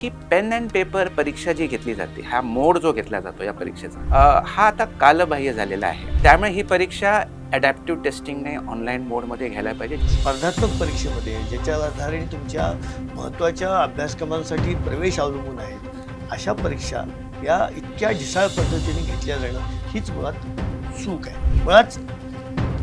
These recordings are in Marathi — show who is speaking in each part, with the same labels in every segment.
Speaker 1: की पेन अँड पेपर परीक्षा जी घेतली जाते, हा मोड जो घेतला जातो या परीक्षेचा, हा आता कालबाह्य झालेला आहे. त्यामुळे ही परीक्षा अडॅप्टिव्ह टेस्टिंगने ऑनलाईन मोडमध्ये घ्यायला पाहिजे.
Speaker 2: स्पर्धात्मक परीक्षेमध्ये ज्याच्या आधारे तुमच्या महत्त्वाच्या अभ्यासक्रमांसाठी प्रवेश अवलंबून आहे, अशा परीक्षा या इतक्या ढिसाळ पद्धतीने घेतल्या जाणं हीच मुळात चूक आहे. मुळात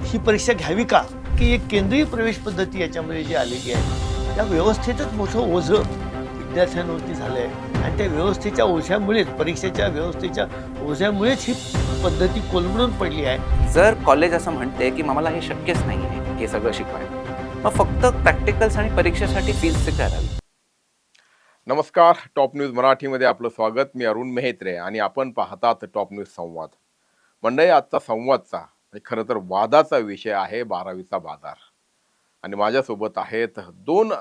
Speaker 2: ही परीक्षा घ्यावी का, की एक केंद्रीय प्रवेश पद्धती याच्यामध्ये जी आलेली आहे, त्या व्यवस्थेतच मोठं ओझं विद्यार्थ्यांवरती झालं आहे आणि त्या व्यवस्थेच्या ओझ्यामुळेच, परीक्षेच्या व्यवस्थेच्या ओझ्यामुळेच ही पद्धती कोलमडून पडली आहे.
Speaker 1: जर कॉलेज असं म्हणते की मला हे शक्यच नाही आहे हे सगळं शिकवायला, मग फक्त प्रॅक्टिकल्स आणि परीक्षेसाठी फीस करावी.
Speaker 3: नमस्कार. टॉप न्यूज मराठीमध्ये आपलं स्वागत. मी अरुण मेहत्रे आणि आपण पाहतात टॉप न्यूज संवाद. मंडळी, आजचा संवादचा खरं तर वादाचा विषय आहे 12वीचा बाजार. आणि माझ्यासोबत आहेत दोन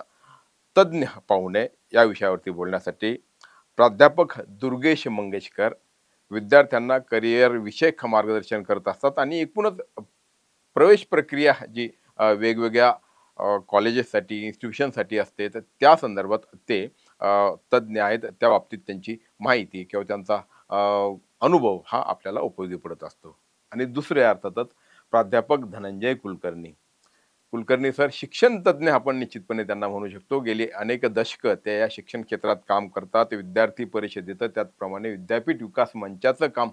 Speaker 3: तज्ज्ञ पाहुणे या विषयावरती बोलण्यासाठी. प्राध्यापक दुर्गेश मंगेशकर विद्यार्थ्यांना करिअर विषयक मार्गदर्शन करत असतात आणि एकूणच प्रवेश प्रक्रिया जी वेगवेगळ्या कॉलेजेससाठी, इन्स्टिट्यूशनसाठी असते, तर त्या संदर्भात ते तज्ज्ञ आहेत. त्या बाबतीत त्यांची माहिती किंवा त्यांचा अनुभव हा आपल्याला उपयोगी पडत असतो. आणि दुसरे अर्थातच प्राध्यापक धनंजय कुलकर्णी. कुलकर्णी सर शिक्षण तज्ज्ञ आपण निश्चितपणे त्यांना म्हणू शकतो. गेली अनेक दशकं ते या शिक्षण क्षेत्रात काम करतात. विद्यार्थी परिषदेचं, त्याचप्रमाणे विद्यापीठ विकास मंचाचं काम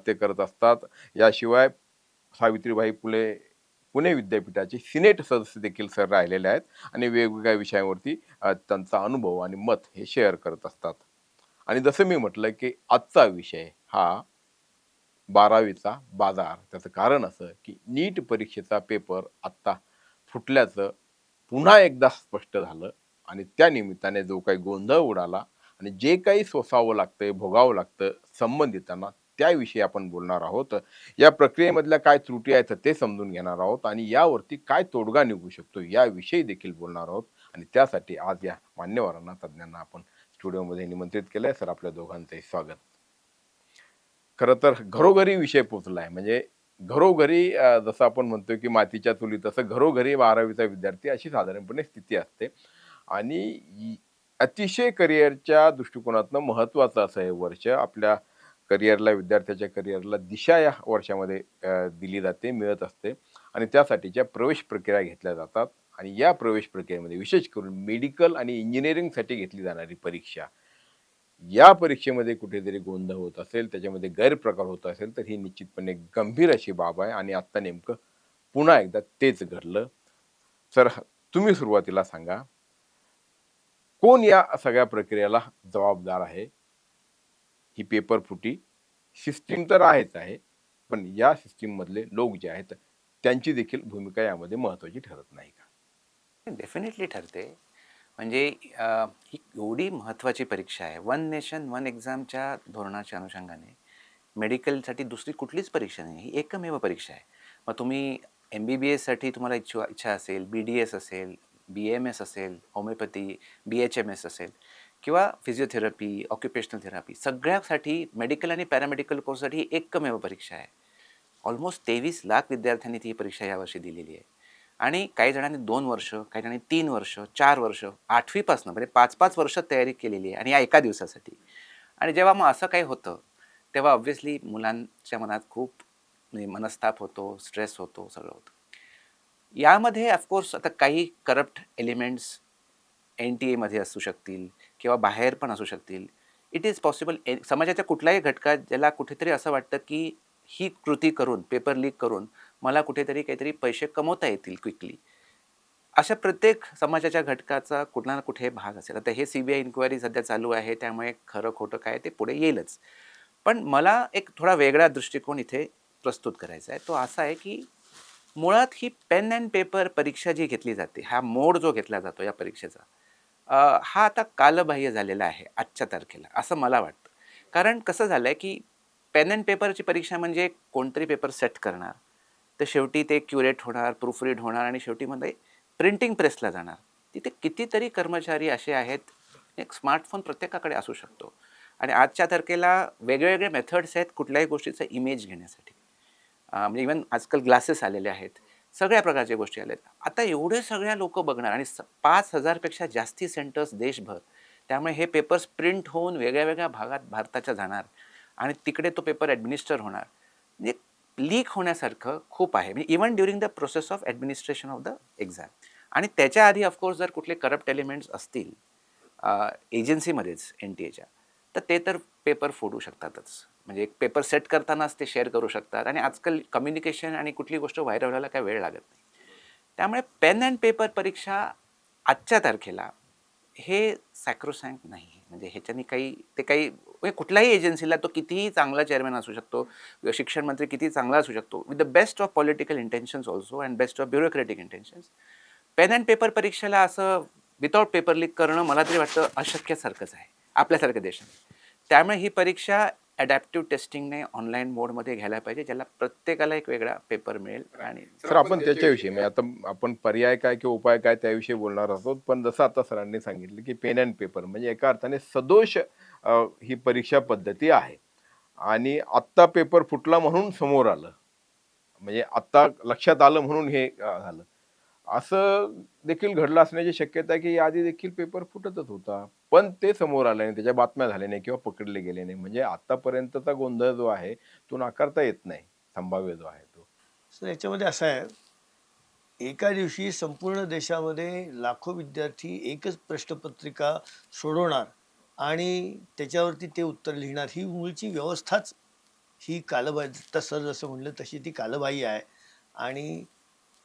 Speaker 3: ते करत असतात. याशिवाय सावित्रीबाई फुले पुणे विद्यापीठाचे सिनेट सदस्य देखील सर राहिलेले आहेत आणि वेगवेगळ्या विषयांवरती त्यांचा अनुभव आणि मत हे शेअर करत असतात. आणि जसं मी म्हटलं की आजचा विषय हा 12वीचा बाजार. त्याचं कारण असं की नीट परीक्षेचा पेपर आत्ता फुटल्याचं पुन्हा एकदा स्पष्ट झालं आणि त्या निमित्ताने जो काही गोंधळ उडाला आणि जे काही सोसावं लागतंय, भोगावं लागतं संबंधितांना, त्याविषयी आपण बोलणार आहोत. या प्रक्रियेमधल्या काय त्रुटी आहेत ते समजून घेणार आहोत आणि यावरती काय तोडगा निघू शकतो याविषयी देखील बोलणार आहोत. आणि त्यासाठी आज या मान्यवरांना, तज्ज्ञांना आपण स्टुडिओमध्ये निमंत्रित केलंय. सर, आपल्या दोघांचंही स्वागत. खरं तर घरोघरी विषय पोचलाय. म्हणजे घरोघरी जसं आपण म्हणतोय की मातीच्या चुली, तसं घरोघरी 12वीचा विद्यार्थी अशी साधारणपणे स्थिती असते. आणि अतिशय करिअरच्या दृष्टिकोनातनं महत्त्वाचं असं हे वर्ष. आपल्या करिअरला, विद्यार्थ्याच्या करिअरला दिशा या वर्षामध्ये दिली जाते, मिळत असते. आणि त्यासाठीच्या प्रवेश प्रक्रिया घेतल्या जातात. आणि या प्रवेश प्रक्रियेमध्ये विशेष करून मेडिकल आणि इंजिनिअरिंगसाठी घेतली जाणारी परीक्षा, या परीक्षेमध्ये कुठेतरी गोंधळ होत असेल, त्याच्यामध्ये गैरप्रकार होत असेल, तर ही निश्चितपणे गंभीर अशी बाब आहे. आणि आत्ता नेमकं पुन्हा एकदा तेच घडलं. सर, तुम्ही सुरुवातीला सांगा, कोण या सगळ्या प्रक्रियेला जबाबदार आहे? ही पेपर फुटी सिस्टीम तर आहेच आहे, पण या सिस्टीम मधले लोक जे आहेत त्यांची देखील भूमिका यामध्ये महत्वाची ठरत नाही का?
Speaker 1: डेफिनेटली ठरते. म्हणजे ही एवढी महत्त्वाची परीक्षा आहे. वन नेशन वन एक्झामच्या धोरणाच्या अनुषंगाने मेडिकलसाठी दुसरी कुठलीच परीक्षा नाही, ही एकमेव परीक्षा आहे. मग तुम्ही MBBSसाठी तुम्हाला इच्छा असेल, BDS असेल, BMS असेल, होमिओपॅथी, BHMS असेल किंवा फिजिओथेरपी, ऑक्युपेशनल थेरपी, सगळ्यासाठी मेडिकल आणि पॅरामेडिकल कोर्ससाठी ही एकमेव परीक्षा आहे. ऑलमोस्ट 23 लाख विद्यार्थ्यांनी ती परीक्षा यावर्षी दिलेली आहे. आणि काही जणांनी 2 वर्ष, काही जणांनी 3 वर्ष, 4 वर्ष, 8वीपासून म्हणजे 5-5 वर्ष तयारी केलेली आहे आणि या एका दिवसासाठी. आणि जेव्हा मग असं काही होतं, तेव्हा ऑब्व्हियसली मुलांच्या मनात खूप म्हणजे मनस्ताप होतो, स्ट्रेस होतो, सगळं होतं. यामध्ये ऑफकोर्स आता काही करप्ट एलिमेंट्स NTA असू शकतील किंवा बाहेर पण असू शकतील. It is possible. समाजाच्या कुठल्याही घटकात ज्याला कुठेतरी असं वाटतं की ही कृती करून, पेपर लीक करून मला कुठेतरी काहीतरी पैसे कमवता येतील क्विकली, अशा प्रत्येक समाजाच्या घटकाचा कुठला ना कुठे भाग असेल. आता हे CBI इन्क्वायरी सध्या चालू आहे, त्यामुळे खरं खोटं काय ते पुढे येईलच. पण मला एक थोडा वेगळा दृष्टिकोन इथे प्रस्तुत करायचा आहे. तो असा आहे की मुळात ही पेन अँड पेपर परीक्षा जी घेतली जाते, हा मोड जो घेतला जातो या परीक्षेचा, हा आता कालबाह्य झालेला आहे आजच्या तारखेला, असं मला वाटतं. कारण कसं झालं आहे की पेन अँड पेपरची परीक्षा म्हणजे कोणतरी पेपर सेट करणार, तर शेवटी ते क्युरेट होणार, प्रूफ रीड होणार आणि शेवटी मध्ये प्रिंटिंग प्रेसला जाणार. तिथे कितीतरी कर्मचारी असे आहेत. एक स्मार्टफोन प्रत्येकाकडे असू शकतो आणि आजच्या तारखेला वेगवेगळे मेथड्स आहेत कुठल्याही गोष्टीचा इमेज घेण्यासाठी. म्हणजे इवन आजकाल ग्लासेस आलेले आहेत, सगळ्या प्रकारच्या गोष्टी आल्या आहेत. आता एवढे सगळ्या लोक बघणार आणि 5,000पेक्षा जास्ती सेंटर्स देशभर, त्यामुळे हे पेपर्स प्रिंट होऊन वेगळ्या वेगळ्या भागात भारताच्या जाणार आणि तिकडे तो पेपर ॲडमिनिस्टर होणार. म्हणजे लीक होण्यासारखं खूप आहे, म्हणजे even during the process of administration of the exam. आणि त्याच्या आधी ऑफकोर्स जर कुठले करप्ट एलिमेंट्स असतील एजन्सीमध्येच NTA तर ते तर पेपर फोडू शकतातच. म्हणजे एक पेपर सेट करतानाच ते शेअर करू शकतात आणि आजकाल कम्युनिकेशन आणि कुठली गोष्ट व्हायरल व्हायला काय वेळ लागत नाही. त्यामुळे पेन अँड पेपर परीक्षा आजच्या तारखेला हे सॅक्रोसॅन्क्ट नाही आहे. म्हणजे ह्याच्यानी काही म्हणजे कुठल्याही एजन्सीला तो कितीही चांगला चेअरमॅन असू शकतो, शिक्षण मंत्री किती चांगला असू शकतो, with the best of political intentions also and best of bureaucratic intentions, pen and paper परीक्षेला असं विदाऊट पेपर लीक करणं मला तरी वाटतं अशक्यसारखंच आहे आपल्यासारख्या देशात. त्यामुळे ही परीक्षा ॲडॅप्टिव्ह टेस्टिंगने ऑनलाईन मोडमध्ये घ्यायला पाहिजे, ज्याला प्रत्येकाला एक वेगळा पेपर मिळेल. आणि
Speaker 3: सर आपण त्याच्याविषयी म्हणजे आता आपण पर्याय काय किंवा उपाय काय त्याविषयी बोलणार आहोत. पण जसं आता सरांनी सांगितलं की पेन अँड पेपर म्हणजे एका अर्थाने सदोष ही परीक्षा पद्धती आहे आणि आत्ता पेपर फुटला म्हणून समोर आलं, म्हणजे आत्ता लक्षात आलं म्हणून हे झालं, असं देखील घडलं असण्याची शक्यता आहे की याआधी देखील पेपर फुटतच होता पण ते समोर आलं नाही, त्याच्या बातम्या झाल्या नाही किंवा पकडले गेले नाही. म्हणजे आतापर्यंतचा गोंधळ जो आहे तो नाकारता येत नाही, संभाव्य जो आहे तो.
Speaker 2: सर याच्यामध्ये असं आहे, एका दिवशी संपूर्ण देशामध्ये लाखो विद्यार्थी एकच प्रश्नपत्रिका सोडवणार आणि त्याच्यावरती ते उत्तर लिहिणार, ही मूळची व्यवस्थाच ही कालबाह्य, दत्ता सर जसं म्हणलं तशी ती कालबाह्य आहे. आणि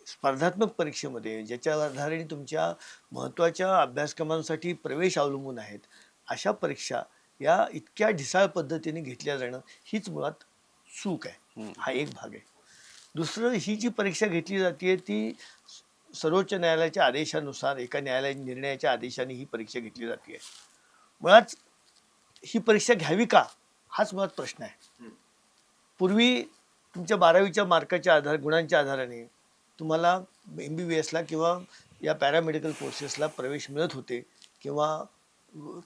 Speaker 2: स्पर्धात्मक परीक्षेमध्ये ज्याच्या आधारे तुमच्या महत्त्वाच्या अभ्यासक्रमांसाठी प्रवेश अवलंबून आहेत, अशा परीक्षा या इतक्या ढिसाळ पद्धतीने घेतल्या जाणं हीच मुळात चूक आहे. हा एक भाग आहे. दुसरं, ही जी परीक्षा घेतली जाते ती सर्वोच्च न्यायालयाच्या आदेशानुसार, एका न्यायालयाच्या निर्णयाच्या आदेशाने ही परीक्षा घेतली जाते. मुळात ही परीक्षा घ्यावी का हाच मुळात प्रश्न आहे. पूर्वी तुमच्या 12वीच्या मार्काच्या गुणांच्या आधाराने तुम्हाला MBBSला किंवा या पॅरामेडिकल कोर्सेसला प्रवेश मिळत होते किंवा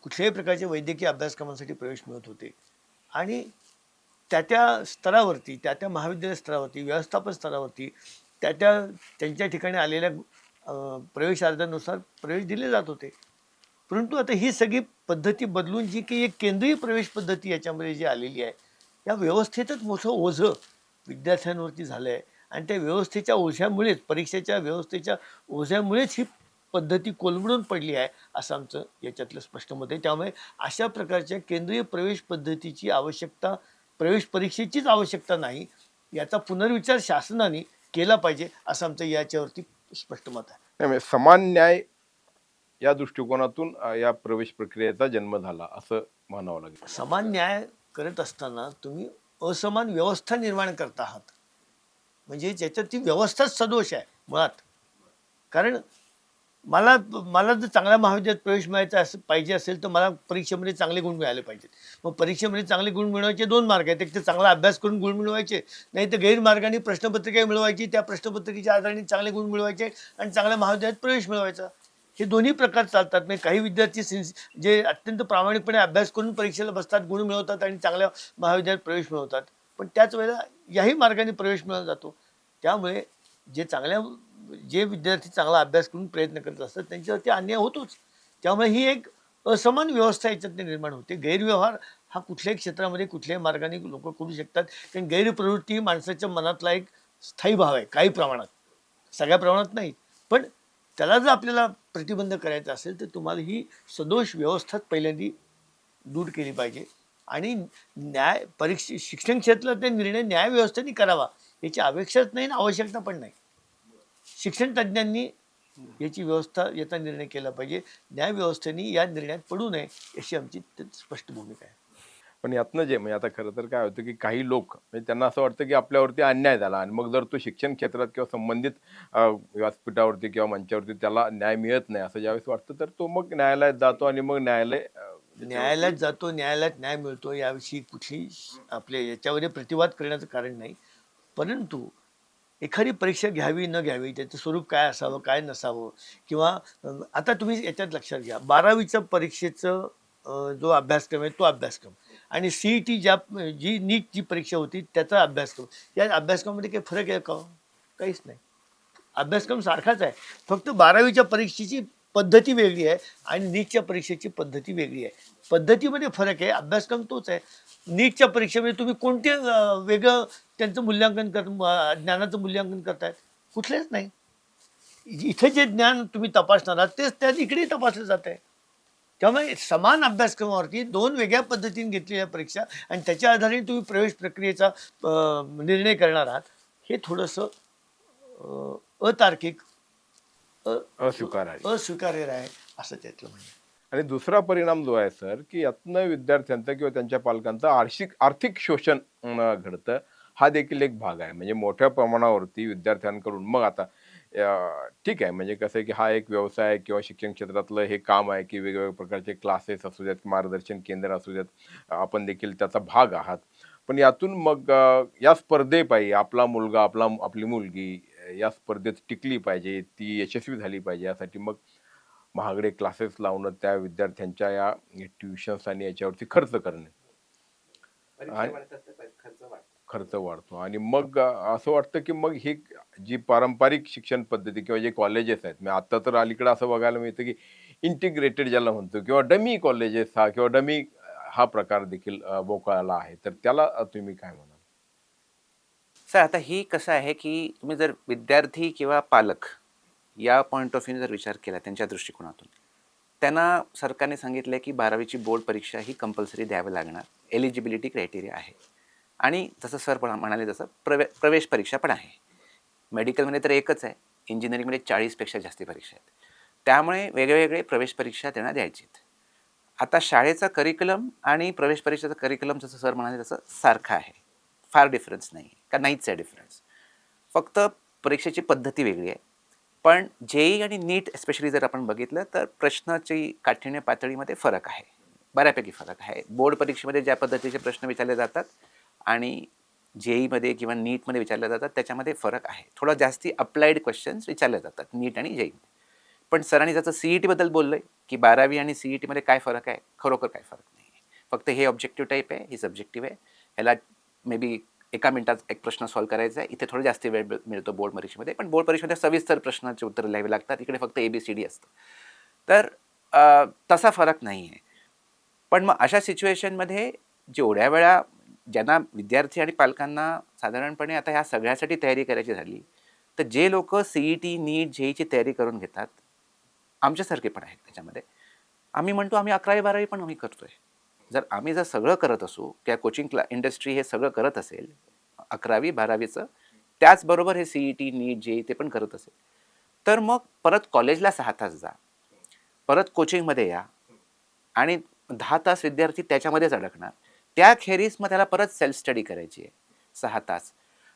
Speaker 2: कुठल्याही प्रकारच्या वैद्यकीय अभ्यासक्रमांसाठी प्रवेश मिळत होते. आणि त्या स्तरावरती, त्या महाविद्यालय स्तरावरती, व्यवस्थापन स्तरावरती त्यांच्या ठिकाणी आलेल्या प्रवेश अर्जानुसार प्रवेश दिले जात होते. परंतु आता ही सगळी पद्धती बदलून जी की एक केंद्रीय प्रवेश पद्धती याच्यामध्ये जी आलेली आहे, या व्यवस्थेतच मोठं ओझं विद्यार्थ्यांवरती झालं आहे. आणि त्या व्यवस्थेच्या ओझ्यामुळेच, परीक्षेच्या व्यवस्थेच्या ओझ्यामुळेच ही पद्धती कोलमडून पडली आहे असं आमचं याच्यातलं स्पष्ट मत आहे. त्यामुळे अशा प्रकारच्या केंद्रीय प्रवेश पद्धतीची आवश्यकता, प्रवेश परीक्षेचीच आवश्यकता नाही, याचा पुनर्विचार शासनाने केला पाहिजे असं आमचं याच्यावरती स्पष्ट मत आहे.
Speaker 3: नाही, समान न्याय या दृष्टिकोनातून या प्रवेश प्रक्रियेचा जन्म झाला असं म्हणावं लागेल.
Speaker 2: समान न्याय करत असताना तुम्ही असमान व्यवस्था निर्माण करत आहात, म्हणजे ज्याच्यात ती व्यवस्थाच सदोष आहे मुळात. कारण मला जर चांगल्या महाविद्यालयात प्रवेश मिळायचा पाहिजे असेल तर मला परीक्षेमध्ये चांगले गुण मिळाले पाहिजेत. मग परीक्षेमध्ये चांगले गुण मिळवायचे दोन मार्ग आहेत. एक तर चांगला अभ्यास करून गुण मिळवायचे, नाही तर गैरमार्गाने प्रश्नपत्रिका मिळवायची, त्या प्रश्नपत्रिकेच्या आधाराने चांगले गुण मिळवायचे आणि चांगल्या महाविद्यालयात प्रवेश मिळवायचा. हे दोन्ही प्रकार चालतात. म्हणजे काही विद्यार्थी जे अत्यंत प्रामाणिकपणे अभ्यास करून परीक्षेला बसतात, गुण मिळवतात आणि चांगल्या महाविद्यालयात प्रवेश मिळवतात, पण त्याच वेळेला याही मार्गाने प्रवेश मिळवला जातो. त्यामुळे जे विद्यार्थी चांगला अभ्यास करून प्रयत्न करत असतात त्यांच्यावरती अन्याय होतोच. त्यामुळे ही एक असमान व्यवस्था याच्यात निर्माण होते. गैरव्यवहार हा कुठल्याही क्षेत्रामध्ये कुठल्याही मार्गाने लोक करू शकतात, कारण गैरप्रवृत्ती ही माणसाच्या मनातला एक स्थायी भाव आहे, काही प्रमाणात, सगळ्या प्रमाणात नाही. पण त्याला जर आपल्याला प्रतिबंध करायचा असेल तर तुम्हाला ही सदोष व्यवस्थाच पहिल्यांदा दूर केली पाहिजे. आणि शिक्षण क्षेत्रातले निर्णय न्यायव्यवस्थेने करावा याची अपेक्षाच नाही आणि आवश्यकता पण नाही. शिक्षण तज्ज्ञांनी याची व्यवस्था, याचा निर्णय केला पाहिजे. न्यायव्यवस्थेने या निर्णयात पडू नये अशी आमची स्पष्ट भूमिका आहे.
Speaker 3: पण यातनं जे म्हणजे आता खरं तर काय होतं की काही लोक म्हणजे त्यांना असं वाटतं की आपल्यावरती अन्याय झाला आणि मग जर तो शिक्षण क्षेत्रात किंवा संबंधित व्यासपीठावरती किंवा मंचावरती त्याला न्याय मिळत नाही असं ज्यावेळेस वाटतं तर तो मग न्यायालयात जातो आणि मग
Speaker 2: न्यायालयात जातो, न्यायालयात न्याय मिळतो, याविषयी कुठली आपल्या याच्यावर प्रतिवाद करण्याचं कारण नाही. परंतु एखादी परीक्षा घ्यावी न घ्यावी, त्याचं स्वरूप काय असावं काय नसावं, किंवा आता तुम्ही याच्यात लक्षात घ्या, 12वीच्या परीक्षेचं जो अभ्यासक्रम आहे तो अभ्यासक्रम आणि CET जी नीट जी परीक्षा होती त्याचा अभ्यासक्रम, या अभ्यासक्रमामध्ये काही फरक आहे का? काहीच नाही. अभ्यासक्रम सारखाच आहे. फक्त 12वीच्या परीक्षेची पद्धती वेगळी आहे आणि नीटच्या परीक्षेची पद्धती वेगळी आहे. पद्धतीमध्ये फरक आहे, अभ्यासक्रम तोच आहे. नीटच्या परीक्षेमध्ये तुम्ही कोणते वेगळं त्यांचं मूल्यांकन ज्ञानाचं मूल्यांकन करतायत? कुठलेच नाही. इथे जे ज्ञान तुम्ही तपासणार आहात तेच त्या इकडे तपासलं जात आहे. त्यामुळे समान अभ्यासक्रमावरती 2 वेगळ्या पद्धतीने घेतलेल्या परीक्षा आणि त्याच्या आधारे तुम्ही प्रवेश प्रक्रियेचा निर्णय करणार आहात, हे थोडंसं अतार्किक, अस्वीकार्य आहे असं त्यातलं म्हणजे.
Speaker 3: आणि दुसरा परिणाम जो आहे सर, की यातनं विद्यार्थ्यांचं किंवा त्यांच्या पालकांचं आर्थिक शोषण घडतं. हा देखील एक भाग आहे. म्हणजे मोठ्या प्रमाणावरती विद्यार्थ्यांकडून मग आता ठीक आहे, म्हणजे कसं आहे की हा एक व्यवसाय किंवा शिक्षण क्षेत्रातलं हे काम आहे, की वेगवेगळ्या प्रकारचे क्लासेस असू द्यात, मार्गदर्शन केंद्र असू द्यात, आपण देखील त्याचा भाग आहात. पण यातून मग या स्पर्धेपायी आपला मुलगा, आपली मुलगी या स्पर्धेत टिकली पाहिजे, ती यशस्वी झाली पाहिजे, यासाठी मग महागडे क्लासेस लावणं, त्या विद्यार्थ्यांच्या या ट्युशन्स आणि याच्यावरती खर्च करणे, खर्च वाढतो. आणि मग असं वाटतं की मग ही जी पारंपरिक शिक्षण पद्धती किंवा जे कॉलेजेस आहेत, म्हणजे आता तर अलीकडे असं बघायला मिळतं की इंटिग्रेटेड ज्याला म्हणतो किंवा डमी कॉलेजेस किंवा डमी हा प्रकार देखील बोकाळला आहे. तर त्याला तुम्ही काय म्हणाल?
Speaker 1: सर आता ही कसं आहे की तुम्ही जर विद्यार्थी किंवा पालक या पॉईंट ऑफ व्ह्यूने जर विचार केला त्यांच्या दृष्टिकोनातून, त्यांना सरकारने सांगितलं आहे की 12वीची बोर्ड परीक्षा ही कंपल्सरी द्यावी लागणार, एलिजिबिलिटी क्रायटेरिया आहे. आणि जसं सर पण म्हणाले तसं प्रवेश परीक्षा पण आहे. मेडिकलमध्ये तर एकच आहे, इंजिनिअरिंगमध्ये 40पेक्षा जास्ती परीक्षा आहेत. त्यामुळे वेगवेगळे प्रवेश परीक्षा त्यांना द्यायची आहेत. आता शाळेचा करिक्युलम आणि प्रवेश परीक्षेचा करिक्युलम जसं सर म्हणाले तसं सारखं आहे, फार डिफरन्स नाही आहे का, नाहीच आहे डिफरन्स. फक्त परीक्षेची पद्धती वेगळी आहे. पण जेई आणि नीट स्पेशली जर आपण बघितलं तर प्रश्नाची काठिण्य पातळीमध्ये फरक आहे, बऱ्यापैकी फरक आहे. बोर्ड परीक्षेमध्ये ज्या पद्धतीचे प्रश्न विचारले जातात आणि जेईमध्ये किंवा नीटमध्ये विचारले जातात त्याच्यामध्ये फरक आहे. थोडं जास्ती अप्लाइड क्वेश्चन्स विचारले जातात नीट आणि जेईमध्ये. पण सरांनी जसं सीईटीबद्दल बोललं आहे की 12वी आणि सीईटीमध्ये काय फरक आहे, खरोखर काय फरक नाही आहे. फक्त हे ऑब्जेक्टिव्ह टाईप आहे, ही सब्जेक्टिव्ह आहे. ह्याला मे बी एका मिनिटात एक प्रश्न सॉल्व्ह करायचा आहे. इथे थोडं जास्त वेळ मिळतो बोर्ड परीक्षेमध्ये, पण बोर्ड परीक्षेमध्ये सविस्तर प्रश्नाचे उत्तर लिहावे लागतात. इकडे फक्त ABCD असतं. तर तसा फरक नाही आहे. पण मग अशा सिच्युएशनमध्ये जेवढ्या वेळा ज्यांना विद्यार्थी आणि पालकांना साधारणपणे आता ह्या सगळ्यासाठी तयारी करायची झाली, तर जे लोक CET, नीट, जेईची तयारी करून घेतात, आमच्यासारखे पण आहेत त्याच्यामध्ये. आम्ही म्हणतो आम्ही 11वी-12वी पण आम्ही करतोय. जर सगळं करत असू किंवा कोचिंग इंडस्ट्री हे सगळं करत असेल 11वी-12वीचं, त्याचबरोबर हे CET, नीट, जेई ते पण करत असेल, तर मग परत कॉलेजला 6 तास जा, परत कोचिंगमध्ये या आणि 10 तास विद्यार्थी त्याच्यामध्येच अडकणार. त्याखेरीज मग त्याला परत सेल्फ स्टडी करायची आहे 6 तास.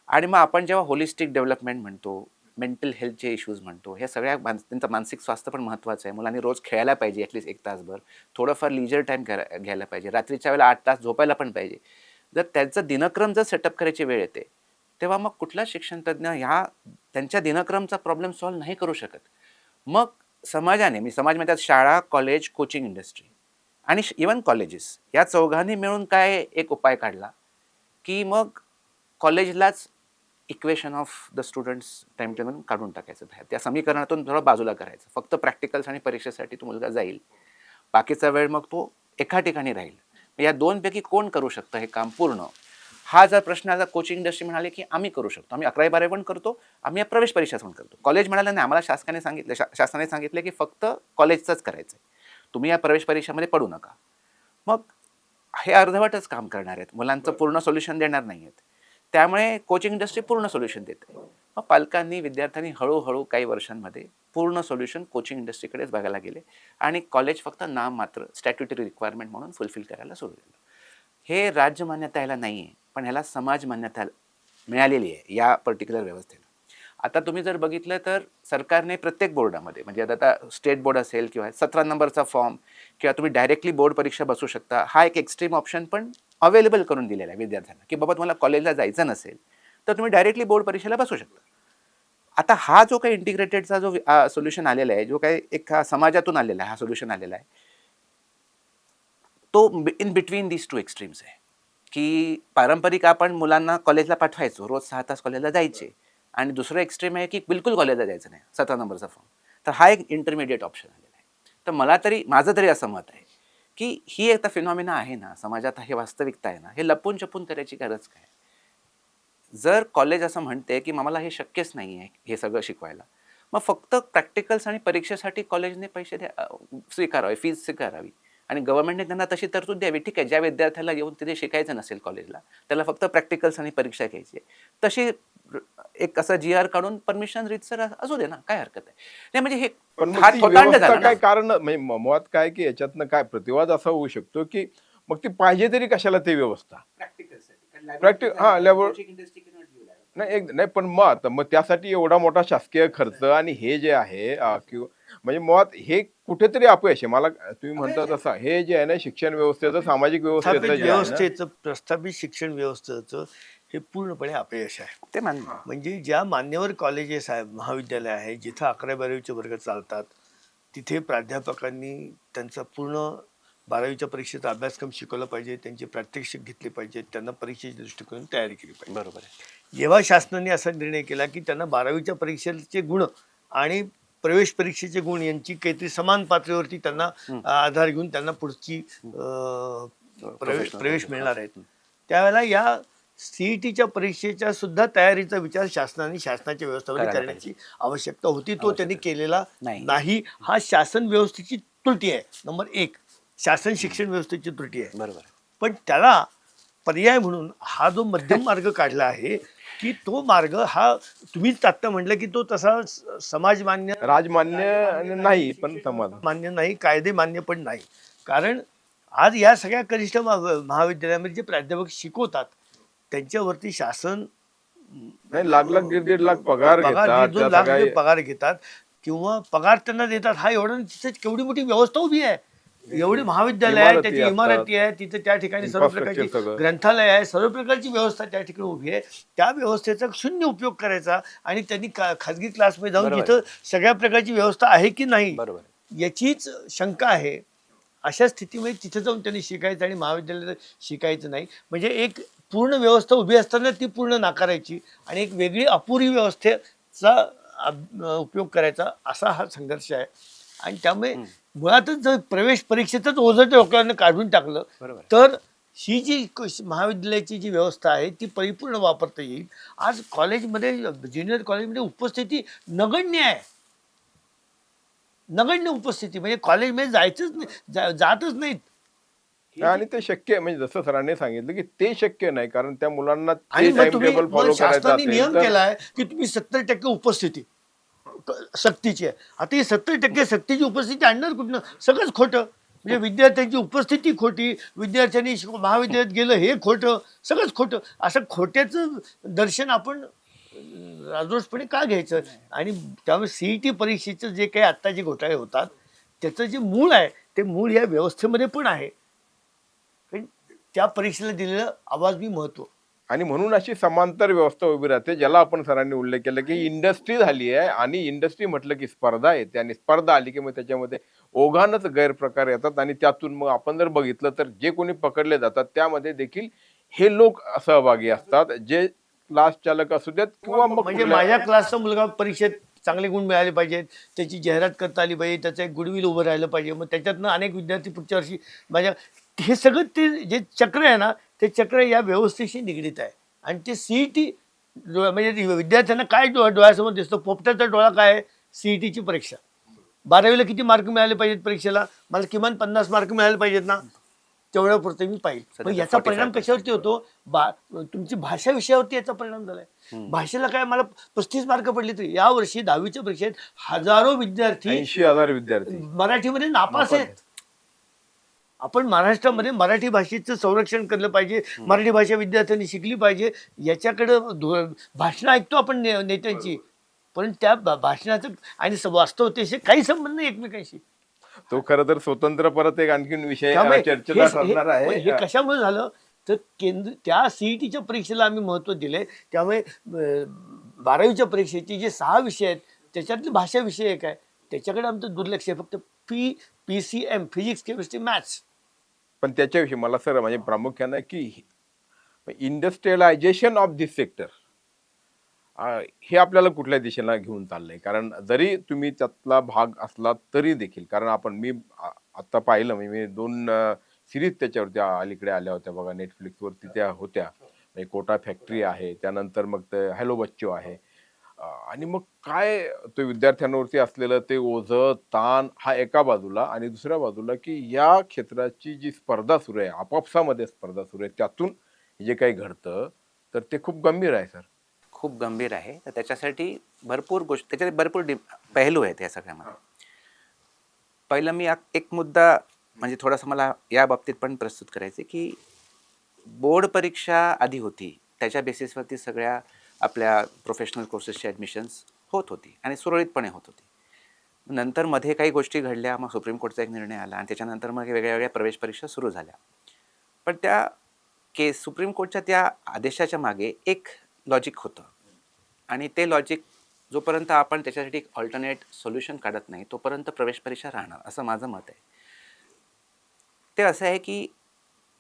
Speaker 1: आणि मग आपण जेव्हा होलिस्टिक डेव्हलपमेंट म्हणतो, मेंटल हेल्थचे इश्यूज म्हणतो, हे सगळ्या त्यांचं मानसिक स्वास्थ्य पण महत्त्वाचं आहे. मुलांनी रोज खेळायला पाहिजे, ॲटलिस्ट 1 तासभर, थोडंफार लिजर टाईम घ्यायला पाहिजे, रात्रीच्या वेळेला 8 तास झोपायला पण पाहिजे. जर त्यांचं दिनक्रम जर सेटअप करायची वेळ येते, तेव्हा मग कुठला शिक्षणतज्ञ ह्या त्यांच्या दिनक्रमचा प्रॉब्लेम सॉल्व्ह नाही करू शकत. मग समाजाने, समाज म्हणतात शाळा, कॉलेज, कोचिंग इंडस्ट्री आणि इवन कॉलेजेस, या चौघांनी मिळून काय एक उपाय काढला की मग कॉलेजलाच equation of the students time table काढून टाकायचं बाहेर, त्या समीकरणातून थोडं बाजूला करायचं. फक्त प्रॅक्टिकल्स आणि परीक्षेसाठी तो मुलगा जाईल, बाकीचा वेळ मग तो एका ठिकाणी राहील. या दोनपैकी कोण करू शकतं हे काम पूर्ण, हा जर प्रश्न आता कोचिंग इंडस्ट्री म्हणाले की आम्ही करू शकतो, आम्ही 11वी-12वी पण करतो, आम्ही या प्रवेश परीक्षा पण करतो. कॉलेज म्हणाले नाही, आम्हाला शासनाने सांगितलं की फक्त कॉलेजचंच करायचं आहे, तुम्ही या प्रवेश परीक्षेमध्ये पडू नका. मग हे अर्धवटच काम करणार आहेत, मुलांचं पूर्ण सोल्युशन देणार नाही आहेत. त्यामुळे कोचिंग इंडस्ट्री पूर्ण सोल्युशन देते. मग पालकांनी, विद्यार्थ्यांनी हळूहळू काही वर्षांमध्ये पूर्ण सोल्युशन कोचिंग इंडस्ट्रीकडेच बघायला गेले आणि कॉलेज फक्त नाम मात्र स्टॅट्युटरी रिक्वायरमेंट म्हणून फुलफिल करायला सुरू केलं. हे राज्य मान्यता ह्याला नाही आहे, पण ह्याला समाज मान्यता मिळालेली आहे या पर्टिक्युलर व्यवस्थेला. आता तुम्ही जर बघितलं तर सरकारने प्रत्येक बोर्डामध्ये, म्हणजे आता स्टेट बोर्ड असेल किंवा 17 नंबरचा फॉर्म किंवा तुम्ही डायरेक्टली बोर्ड परीक्षा बसू शकता, हा एक एक्स्ट्रीम ऑप्शन पण अवेलेबल करून दिलेला आहे विद्यार्थ्यांना, की बाबा तुम्हाला कॉलेजला जायचं नसेल तर तुम्ही डायरेक्टली बोर्ड परीक्षेला बसू शकता. आता हा जो काही इंटिग्रेटेडचा जो सोल्युशन आलेला आहे, जो काही एक समाजातून आलेला आहे, हा सोल्युशन आलेला आहे, तो in between these two extremes आहे. की पारंपरिक आपण मुलांना कॉलेजला पाठवायचो, रोज 6 तास कॉलेजला जायचे, आणि दुसरं एक्स्ट्रीम आहे की बिलकुल कॉलेजला जायचं नाही, 17 नंबरचा फॉर्म. तर हा एक इंटरमिडिएट ऑप्शन आलेला आहे. तर मला तरी माझं तरी असं मत आहे की ही एक फिनॉमिना आहे ना समाजात, हे वास्तविकता आहे ना, हे लपून छपून करायची गरज काय. जर कॉलेज असं म्हणते की मला हे शक्यच नाही आहे हे सगळं शिकवायला, मग फक्त प्रॅक्टिकल्स आणि परीक्षेसाठी कॉलेजने पैसे स्वीकारावे, फीज स्वीकारावी आणि गव्हर्नमेंटने त्यांना तशी तरतूद द्यावी. ठीक आहे, ज्या विद्यार्थ्याला येऊन तिथे शिकायचं नसेल कॉलेजला, त्याला फक्त प्रॅक्टिकल्स आणि परीक्षा घ्यायची आहे, तशी एक असा GR काढून परमिशन रीतसर असू दे ना, काय हरकत आहे. नाही म्हणजे हे
Speaker 3: पण मग
Speaker 1: हात
Speaker 3: ती
Speaker 1: खोतांड
Speaker 3: व्यवस्था
Speaker 1: झाला ना.
Speaker 3: काय कारण म्हणजे मुळात काय की याच्यातनं काय प्रतिवाद असा होऊ शकतो की मग ती पाहिजे तरी कशाला ती व्यवस्था नाही पण मग त्यासाठी एवढा मोठा शासकीय खर्च आणि हे जे आहे किंवा म्हणजे मुळात हे कुठेतरी अपयश आहे. मला तुम्ही म्हणता तसं हे जे आहे ना शिक्षण व्यवस्थेचं सामाजिक व्यवस्थेचं
Speaker 2: प्रस्थापित
Speaker 3: जे आहे ना,
Speaker 2: व्यवस्थेचं प्रस्थापित शिक्षण व्यवस्थेचं हे पूर्णपणे अपयश आहे.
Speaker 1: ते मान्य.
Speaker 2: म्हणजे ज्या मान्यवर कॉलेजेस आहे, महाविद्यालय आहे, जिथं 11-12वीचे वर्ग चालतात, तिथे प्राध्यापकांनी त्यांचा पूर्ण 12वीच्या परीक्षेचा अभ्यासक्रम शिकवला पाहिजे, त्यांचे प्रात्यक्षिक घेतले पाहिजेत, त्यांना परीक्षेच्या दृष्टिकोनातून तयारी केली पाहिजे.
Speaker 1: बरोबर आहे.
Speaker 2: जेव्हा शासनाने असा निर्णय केला की त्यांना 12वीच्या परीक्षेचे गुण आणि प्रवेश परीक्षेचे गुण यांची काहीतरी समान पातळीवरती त्यांना आधार घेऊन त्यांना पुढची प्रवेश मिळणार आहेत, त्यावेळेला या CETच्या परीक्षेच्या सुद्धा तयारीचा विचार शासनाच्या व्यवस्थेमध्ये करण्याची आवश्यकता होती. तो त्यांनी केलेला नाही. हा शासन व्यवस्थेची त्रुटी आहे. नंबर 1 शासन शिक्षण व्यवस्थेची त्रुटी आहे.
Speaker 1: बरोबर.
Speaker 2: पण त्याला पर्याय म्हणून हा जो मध्यम मार्ग काढला आहे की तो मार्ग हा तुम्हीच आत्ता म्हटलं की तो तसा समाजमान्य
Speaker 3: राजमान्य नाही पण समाज
Speaker 2: मान्य नाही, कायदे मान्य पण नाही. कारण आज या सगळ्या कनिष्ठ महाविद्यालयामध्ये जे प्राध्यापक शिकवतात त्यांच्यावरती शासन
Speaker 3: नाही लाख 1.5 लाख पगार घेतात,
Speaker 2: 2 लाख रुपये पगार घेतात किंवा पगार त्यांना देतात. हा एवढा तिथे केवढी मोठी व्यवस्था उभी आहे, एवढी महाविद्यालय आहे, त्याची इमारती आहे, तिथे त्या ठिकाणी सर्व प्रकारची ग्रंथालय आहे, सर्व प्रकारची व्यवस्था त्या ठिकाणी उभी आहे. त्या व्यवस्थेचा शून्य उपयोग करायचा आणि त्यांनी खाजगी क्लासमध्ये जाऊन जिथं सगळ्या प्रकारची व्यवस्था आहे की नाही याचीच शंका आहे. अशा स्थितीमध्ये तिथे जाऊन त्यांनी शिकायचं आणि महाविद्यालयात शिकायचं नाही. म्हणजे एक पूर्ण व्यवस्था उभी असताना ती पूर्ण नाकारायची आणि एक वेगळी अपुरी व्यवस्थेचा उपयोग करायचा, असा हा संघर्ष आहे. आणि त्यामुळे मुळातच जर प्रवेश परीक्षेतच ओझं लोकांना काढून टाकलं तर ही जी महाविद्यालयाची जी व्यवस्था आहे ती परिपूर्ण वापरता येईल. आज कॉलेजमध्ये ज्युनियर कॉलेजमध्ये उपस्थिती नगण्य आहे, नगण्य उपस्थिती. म्हणजे कॉलेजमध्ये जायचंच नाही, जातच नाहीत.
Speaker 3: आणि ते शक्य म्हणजे जसं सरांनी सांगितलं की ते शक्य नाही कारण त्या मुलांना
Speaker 2: आणि
Speaker 3: टाइम टेबल फॉलो करायचं
Speaker 2: शासनाने नियम
Speaker 3: असेल तर
Speaker 2: केलाय की तुम्ही 70% उपस्थिती सक्तीची आहे. आता ही 70% सक्तीची उपस्थिती आणणार कुठनं? सगळंच खोटं. म्हणजे विद्यार्थ्यांची उपस्थिती खोटी, विद्यार्थ्यांनी महाविद्यालयात गेलं हे खोटं, सगळंच खोटं. असं खोट्याचं दर्शन आपण राजरोसपणे का घ्यायचं? आणि त्यामुळे CET परीक्षेचं जे काही आत्ता जे घोटाळे होतात त्याचं जे मूळ आहे ते मूळ या व्यवस्थेमध्ये पण आहे. त्या परीक्षेला दिलेलं आवाजवी महत्व
Speaker 3: आणि म्हणून अशी समांतर व्यवस्था उभी राहते ज्याला आपण सरांनी उल्लेख केला की इंडस्ट्री झाली आहे आणि इंडस्ट्री म्हटलं की स्पर्धा येते आणि स्पर्धा आली की मग त्याच्यामध्ये ओघानच गैरप्रकार येतात आणि त्यातून मग आपण जर बघितलं तर जे कोणी पकडले जातात त्यामध्ये देखील हे लोक सहभागी असतात जे क्लास चालक असू देत किंवा मग
Speaker 2: म्हणजे माझ्या क्लासचा मुलगा परीक्षेत चांगले गुण मिळाले पाहिजेत, त्याची जाहिरात करता आली पाहिजे, त्याचं एक गुडविल उभं राहिलं पाहिजे. मग त्याच्यातनं अनेक विद्यार्थी पुढच्या वर्षी हे सगळं ते जे चक्र आहे ना ते चक्र या व्यवस्थेशी निगडीत आहे. आणि ते CET म्हणजे विद्यार्थ्यांना काय डोळ्यासमोर दिसतं, पोपटाचा डोळा काय आहे? CETची परीक्षा. 12वीला किती मार्क मिळाले पाहिजेत परीक्षेला? मला किमान 50 मार्क मिळाले पाहिजेत ना, तेवढ्या पुरते मी पाहिजे. मग याचा परिणाम कशावरती होतो? तुमची भाषा विषयावरती याचा परिणाम झालाय. भाषेला काय मला 35 मार्क पडले तरी या वर्षी 10वीच्या परीक्षेत हजारो विद्यार्थी
Speaker 3: 80,000 विद्यार्थी
Speaker 2: मराठीमध्ये नापास आहेत. आपण महाराष्ट्रामध्ये मराठी भाषेचं संरक्षण केलं पाहिजे, मराठी भाषा विद्यार्थ्यांनी शिकली पाहिजे. याच्याकडं भाषणं ऐकतो आपण नेत्यांची, पण त्या भाषणाचं आणि वास्तवतेशी काही संबंध नाही एकमेकांशी.
Speaker 3: तो खरं तर स्वतंत्र परत एक आणखीन विषय चर्चेचा ठरणार आहे.
Speaker 2: हे कशामुळे झालं तर त्या CETच्या परीक्षेला आम्ही महत्व दिले. त्यामुळे 12वीच्या परीक्षेचे जे 6 विषय आहेत त्याच्यातले भाषा विषय एक आहे, त्याच्याकडे आमचं दुर्लक्ष आहे. फक्त PCM फिजिक्स केमिस्ट्री मॅथ्स.
Speaker 3: पण त्याच्याविषयी मला सर म्हणजे प्रामुख्याने की इंडस्ट्रियलायझेशन ऑफ दिस सेक्टर हे आपल्याला कुठल्या दिशेला घेऊन चाललंय? कारण जरी तुम्ही त्यातला भाग असला तरी देखील, कारण मी आता पाहिलं म्हणजे मी 2 सीरीज त्याच्यावरती अलीकडे आल्या होत्या बघा Netflixवरती त्या होत्या. म्हणजे कोटा फॅक्टरी आहे, त्यानंतर मग ते हेलो बच्चो आहे. आणि मग काय ते विद्यार्थ्यांवरती असलेलं ते ओझं, ताण हा एका बाजूला आणि दुसऱ्या बाजूला की या क्षेत्राची जी स्पर्धा सुरू आहे, आपापसामध्ये स्पर्धा सुरू आहे, त्यातून जे काही घडतं, तर ते खूप गंभीर आहे सर.
Speaker 1: खूप गंभीर आहे. तर त्याच्यासाठी भरपूर गोष्टी, त्याच्यात भरपूर पैलू आहेत या सगळ्यामध्ये. पहिलं मी एक मुद्दा म्हणजे थोडासा मला या बाबतीत पण प्रस्तुत करायचे की बोर्ड परीक्षा आधी होती, त्याच्या बेसिसवरती सगळ्या आपल्या प्रोफेशनल कोर्सेसची ॲडमिशन्स होत होती आणि सुरळीतपणे होत होती. नंतर मध्ये काही गोष्टी घडल्या, मग सुप्रीम कोर्टचा एक निर्णय आला आणि त्याच्यानंतर मग वेगळ्या वेगळ्या प्रवेश परीक्षा सुरू झाल्या. पण त्या सुप्रीम कोर्टच्या त्या आदेशाच्या मागे एक लॉजिक होतं आणि ते लॉजिक जोपर्यंत आपण त्याच्यासाठी एक ऑल्टरनेट सोल्युशन काढत नाही तोपर्यंत प्रवेश परीक्षा राहणार, असं माझं मत आहे. ते असं आहे की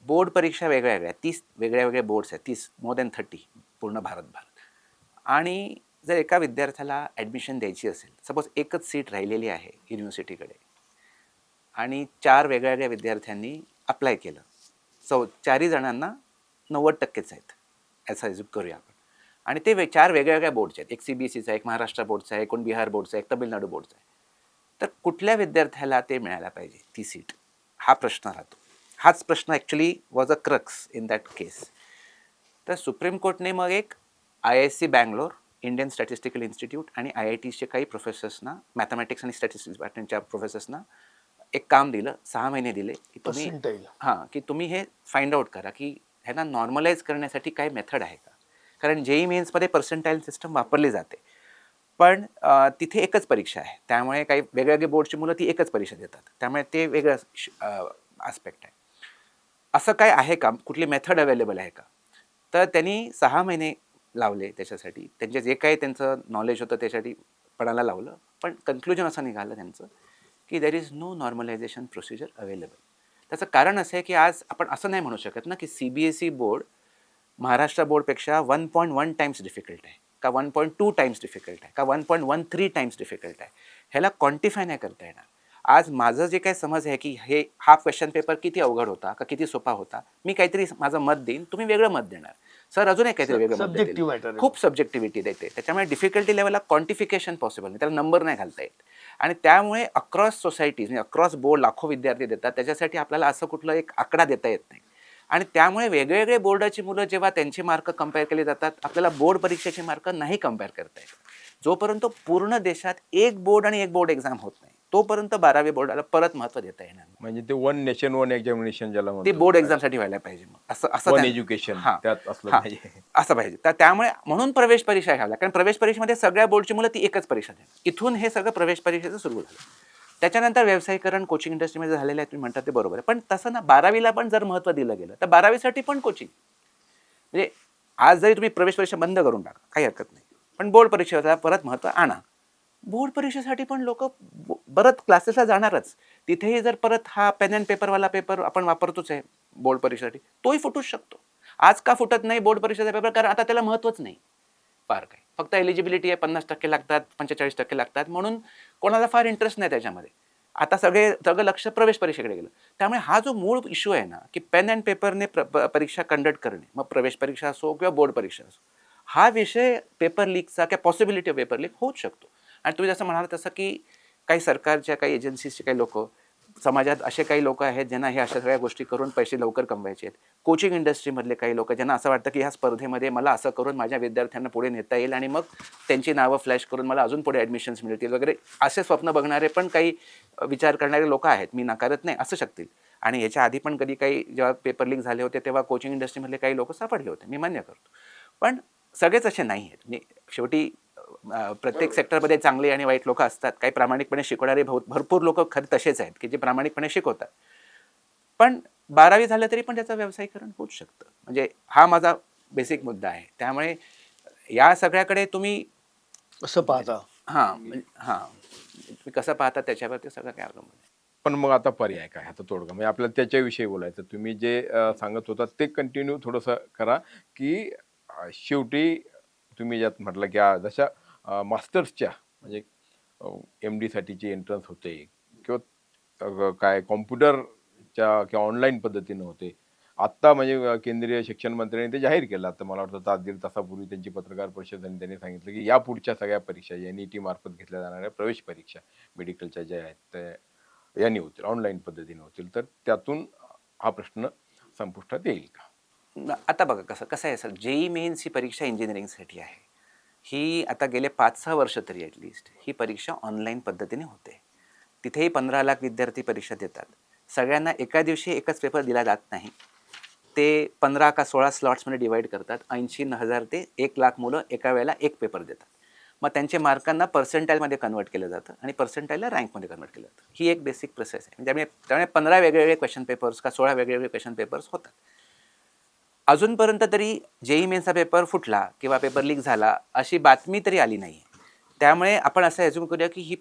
Speaker 1: बोर्ड परीक्षा वेगळ्या वेगळ्या 30 वेगळ्या वेगळ्या बोर्ड्स आहेत, 30 मोर दॅन 30 पूर्ण भारतभर. आणि जर एका विद्यार्थ्याला ॲडमिशन द्यायची असेल, सपोज एकच सीट राहिलेली आहे युनिव्हर्सिटीकडे आणि 4 वेगळ्या वेगळ्या विद्यार्थ्यांनी अप्लाय केलं, चारही जणांना 90%च आहेत असं एज्यूम करूया आपण. आणि ते 4 वेगळ्या वेगळ्या बोर्डचे आहेत, एक CBSEचा आहे, एक महाराष्ट्र बोर्डचा आहे, कोण बिहार बोर्डचा आहे, एक तामिळनाडू बोर्डचा आहे. तर कुठल्या विद्यार्थ्याला ते मिळायला पाहिजे ती सीट, हा प्रश्न राहतो. हाच प्रश्न actually was a crux in that case. तर सुप्रीम कोर्टने मग एक IISc Bangalore, Indian statistical institute आणि IITचे काही प्रोफेसर्सना, मॅथमॅटिक्स आणि स्टॅटिस्टिक्स डिपार्टमेंटच्या प्रोफेसर्सना एक काम दिलं, 6 महिने दिले की तुम्ही की तुम्ही हे फाइंड आउट करा की ह्यांना नॉर्मलाइज करण्यासाठी काय मेथड आहे का. कारण JEE मेन्समध्ये पर्सेंटाईल सिस्टम वापरली जाते, पण तिथे एकच परीक्षा आहे, त्यामुळे काही वेगवेगळे बोर्डची मुलं ती एकच परीक्षा देतात, त्यामुळे ते वेगळं आस्पेक्ट आहे. असं काय आहे का, कुठली मेथड अवेलेबल आहे का. तर त्यांनी 6 महिने लावले त्याच्यासाठी, त्यांचे जे काही त्यांचं नॉलेज होतं त्याच्यासाठी पणाला लावलं. पण कन्क्लुजन असं निघालं त्यांचं की there is no normalization procedure available. त्याचं कारण असं आहे की आज आपण असं नाही म्हणू शकत ना की CBSE बोर्ड महाराष्ट्र बोर्डपेक्षा 1.1 टाइम्स डिफिकल्ट आहे का 1.2 टाइम्स डिफिकल्ट आहे का 1.13 टाइम्स डिफिकल्ट आहे, ह्याला क्वांटिफाय नाही करता येणार. आज माझं जे काही समज आहे की हा क्वेश्चन पेपर किती अवघड होता का किती सोपा होता, मी काहीतरी माझं मत देईन, तुम्ही वेगळं मत देणार, सर अजून एक काहीतरी वेगळं मत देतील, खूप सब्जेक्टिव्हिटी देते. त्याच्यामुळे डिफिकल्टी लेवलला क्वांटिफिकेशन पॉसिबल नाही, त्याला नंबर नाही घालता येत. आणि त्यामुळे अक्रॉस सोसायटीज म्हणजे अक्रॉस बोर्ड लाखो विद्यार्थी देतात, त्याच्यासाठी आपल्याला असं कुठलं एक आकडा देता येत नाही. आणि त्यामुळे वेगवेगळे बोर्डाची मुलं जेव्हा त्यांची मार्क कंपेअर केली जातात, आपल्याला बोर्ड परीक्षेचे मार्क नाही कंपेअर करता येत. जोपर्यंत पूर्ण देशात एक बोर्ड आणि एक बोर्ड एक्झाम होत नाही तोपर्यंत 12वी बोर्डाला परत महत्व देता येणार नाही.
Speaker 3: म्हणजे ते वन नेशन वन एक्झामिनेशन ज्याला
Speaker 1: ते
Speaker 3: म्हणतो,
Speaker 1: बोर्ड एक्झामसाठी व्हायला पाहिजे. मग असं
Speaker 3: एज्युकेशन त्यात असलं पाहिजे,
Speaker 1: असं पाहिजे. तर त्यामुळे म्हणून प्रवेश परीक्षा घ्याव्या, कारण प्रवेश परीक्षेमध्ये सगळ्या बोर्डची मुलं ती एकच परीक्षा देणार. इथून हे सगळं प्रवेश परीक्षेचं सुरू झालं. त्याच्यानंतर व्यावसायिकरण कोचिंग इंडस्ट्रीमध्ये झालेलं आहे, तुम्ही म्हणतात ते बरोबर आहे. पण तसं ना 12वीला पण जर महत्त्व दिलं गेलं तर 12वीसाठी पण कोचिंग, म्हणजे आज जरी तुम्ही प्रवेश परीक्षा बंद करून टाका काही हरकत नाही, पण बोर्ड परीक्षेला परत महत्त्व आणा. बोर्ड परीक्षेसाठी पण लोक परत क्लासेसला जाणारच, तिथेही जर परत हा पेन अँड पेपरवाला पेपर आपण वापरतोच आहे बोर्ड परीक्षेसाठी, तोही फुटूच शकतो. आज का फुटत नाही बोर्ड परीक्षेचा पेपर, कारण आता त्याला महत्त्वच नाही फार काय, फक्त एलिजिबिलिटी आहे, 50% लागतात, 45% लागतात, म्हणून कोणाला फार इंटरेस्ट नाही त्याच्यामध्ये. आता सगळं लक्ष प्रवेश परीक्षेकडे गेलं. त्यामुळे हा जो मूळ इश्यू आहे ना की पेन अँड पेपरने परीक्षा कंडक्ट करणे, मग प्रवेश परीक्षा असो किंवा बोर्ड परीक्षा असो, हा विषय पेपर लीकचा किंवा पॉसिबिलिटी ऑफ पेपर लीक होऊच शकतो. आणि तुम्ही जसं म्हणाल तसं की काही सरकारच्या काही एजन्सीजचे काही लोक, समाजात असे काही लोक आहेत ज्यांना हे अशा सगळ्या गोष्टी करून पैसे लवकर कमवायचे आहेत. कोचिंग इंडस्ट्रीमधले काही लोक ज्यांना असं वाटतं की ह्या स्पर्धेमध्ये मला असं करून माझ्या विद्यार्थ्यांना पुढे नेता येईल आणि मग त्यांची नावं फ्लॅश करून मला अजून पुढे ॲडमिशन्स मिळतील वगैरे, असे स्वप्न बघणारे पण काही विचार करणारे लोक आहेत, मी नाकारत नाही, असू शकतील. आणि याच्या आधी पण कधी काही जेव्हा पेपर लीक झाले होते तेव्हा कोचिंग इंडस्ट्रीमधले काही लोक सापडले होते, मी मान्य करतो. पण सगळेच असे नाही आहेत. म्हणजे शेवटी प्रत्येक सेक्टरमध्ये चांगले आणि वाईट लोक असतात. काही प्रामाणिकपणे शिकवणारे भरपूर लोक खरं तसेच आहेत की जे प्रामाणिकपणे शिकवतात. पण 12वी झालं तरी पण त्याचं व्यावसायिकरण होऊच शकतं. म्हणजे हा माझा बेसिक मुद्दा आहे. त्यामुळे या सगळ्याकडे तुम्ही
Speaker 2: कसं पाहता?
Speaker 1: तुम्ही कसं पाहता त्याच्यावर ते सगळं काय अवलंबून आहे.
Speaker 3: पण मग आता पर्याय काय, आता तोडगा म्हणजे आपल्याला त्याच्याविषयी बोलायचं. तुम्ही जे सांगत होता ते कंटिन्यू थोडंसं करा की शेवटी तुम्ही ज्यात म्हटलं की जशा मास्टर्सच्या म्हणजे MD साठीचे एंट्रन्स होते किंवा काय कॉम्प्युटरच्या किंवा ऑनलाईन पद्धतीनं होते. आत्ता म्हणजे केंद्रीय शिक्षण मंत्र्यांनी ते जाहीर केलं. आता मला वाटतं तास दीड तासापूर्वी त्यांची पत्रकार परिषद आणि त्यांनी सांगितलं की यापुढच्या सगळ्या परीक्षा NET मार्फत घेतल्या जाणाऱ्या प्रवेश परीक्षा मेडिकलच्या ज्या आहेत त्या याने होतील, ऑनलाईन पद्धतीने होतील. तर त्यातून हा प्रश्न संपुष्टात येईल का?
Speaker 1: आता बघा कसं कसं आहे सर, JEE मेन्स ही परीक्षा इंजिनिअरिंगसाठी आहे. ही आता गेले 5-6 वर्ष तरी ॲटलिस्ट ही परीक्षा ऑनलाईन पद्धतीने होते. तिथेही 15 लाख विद्यार्थी परीक्षा देतात. सगळ्यांना एका दिवशी एकच पेपर दिला जात नाही. ते 15 का 16 स्लॉट्समध्ये डिवाईड करतात. 80,000 ते 1,00,000 मुलं एका वेळेला एक पेपर देतात. मग त्यांच्या मार्कांना पर्सेंटाईलमध्ये कन्वर्ट केलं जातं आणि पर्सेंटाईलला रँकमध्ये कन्वर्ट केलं जातं. ही एक बेसिक प्रोसेस आहे. त्यामुळे 15 वेगवेगळे क्वेश्चन पेपर्स का 16 वेगवेगळे क्वेश्चन पेपर्स होतात. अजूनपर्यंत तरी JEE मेन्सचा पेपर फुटला किंवा पेपर लीक झाला अशी बातमी तरी आली नाही. त्यामुळे आपण असं ॲज्युम करूया की ही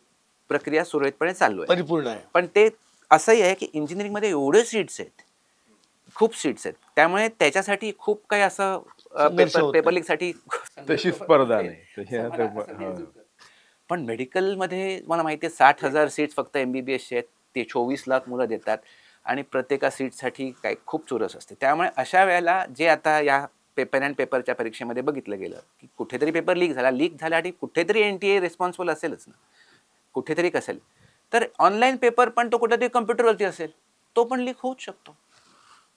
Speaker 1: प्रक्रिया सुरळीतपणे चालू आहे,
Speaker 2: परिपूर्ण आहे.
Speaker 1: पण ते असंही आहे की इंजिनिअरिंगमध्ये एवढे सीट्स आहेत, खूप सीट्स आहेत, त्यामुळे त्याच्यासाठी खूप काही असं
Speaker 2: संघर्ष होत
Speaker 1: पेपर
Speaker 2: नाही.
Speaker 1: लीकसाठी
Speaker 3: तशी स्पर्धा नाही. तशी आता हां.
Speaker 1: पण मेडिकलमध्ये मला माहिती आहे 60,000 सीट्स फक्त MBBSचे आहेत. ते 24 लाख मुलं देतात आणि प्रत्येका सीटसाठी काही खूप चुरस असते. त्यामुळे अशा वेळेला जे आता या पेपर अँड पेपरच्या परीक्षेमध्ये बघितलं गेलं की कुठेतरी पेपर लीक झाला आणि कुठेतरी NTA रिस्पॉन्सिबल असेलच ना, कुठेतरी कसेल. तर ऑनलाईन पेपर पण तो कुठेतरी कम्प्युटरवरती असेल, तो पण लीक होऊच शकतो.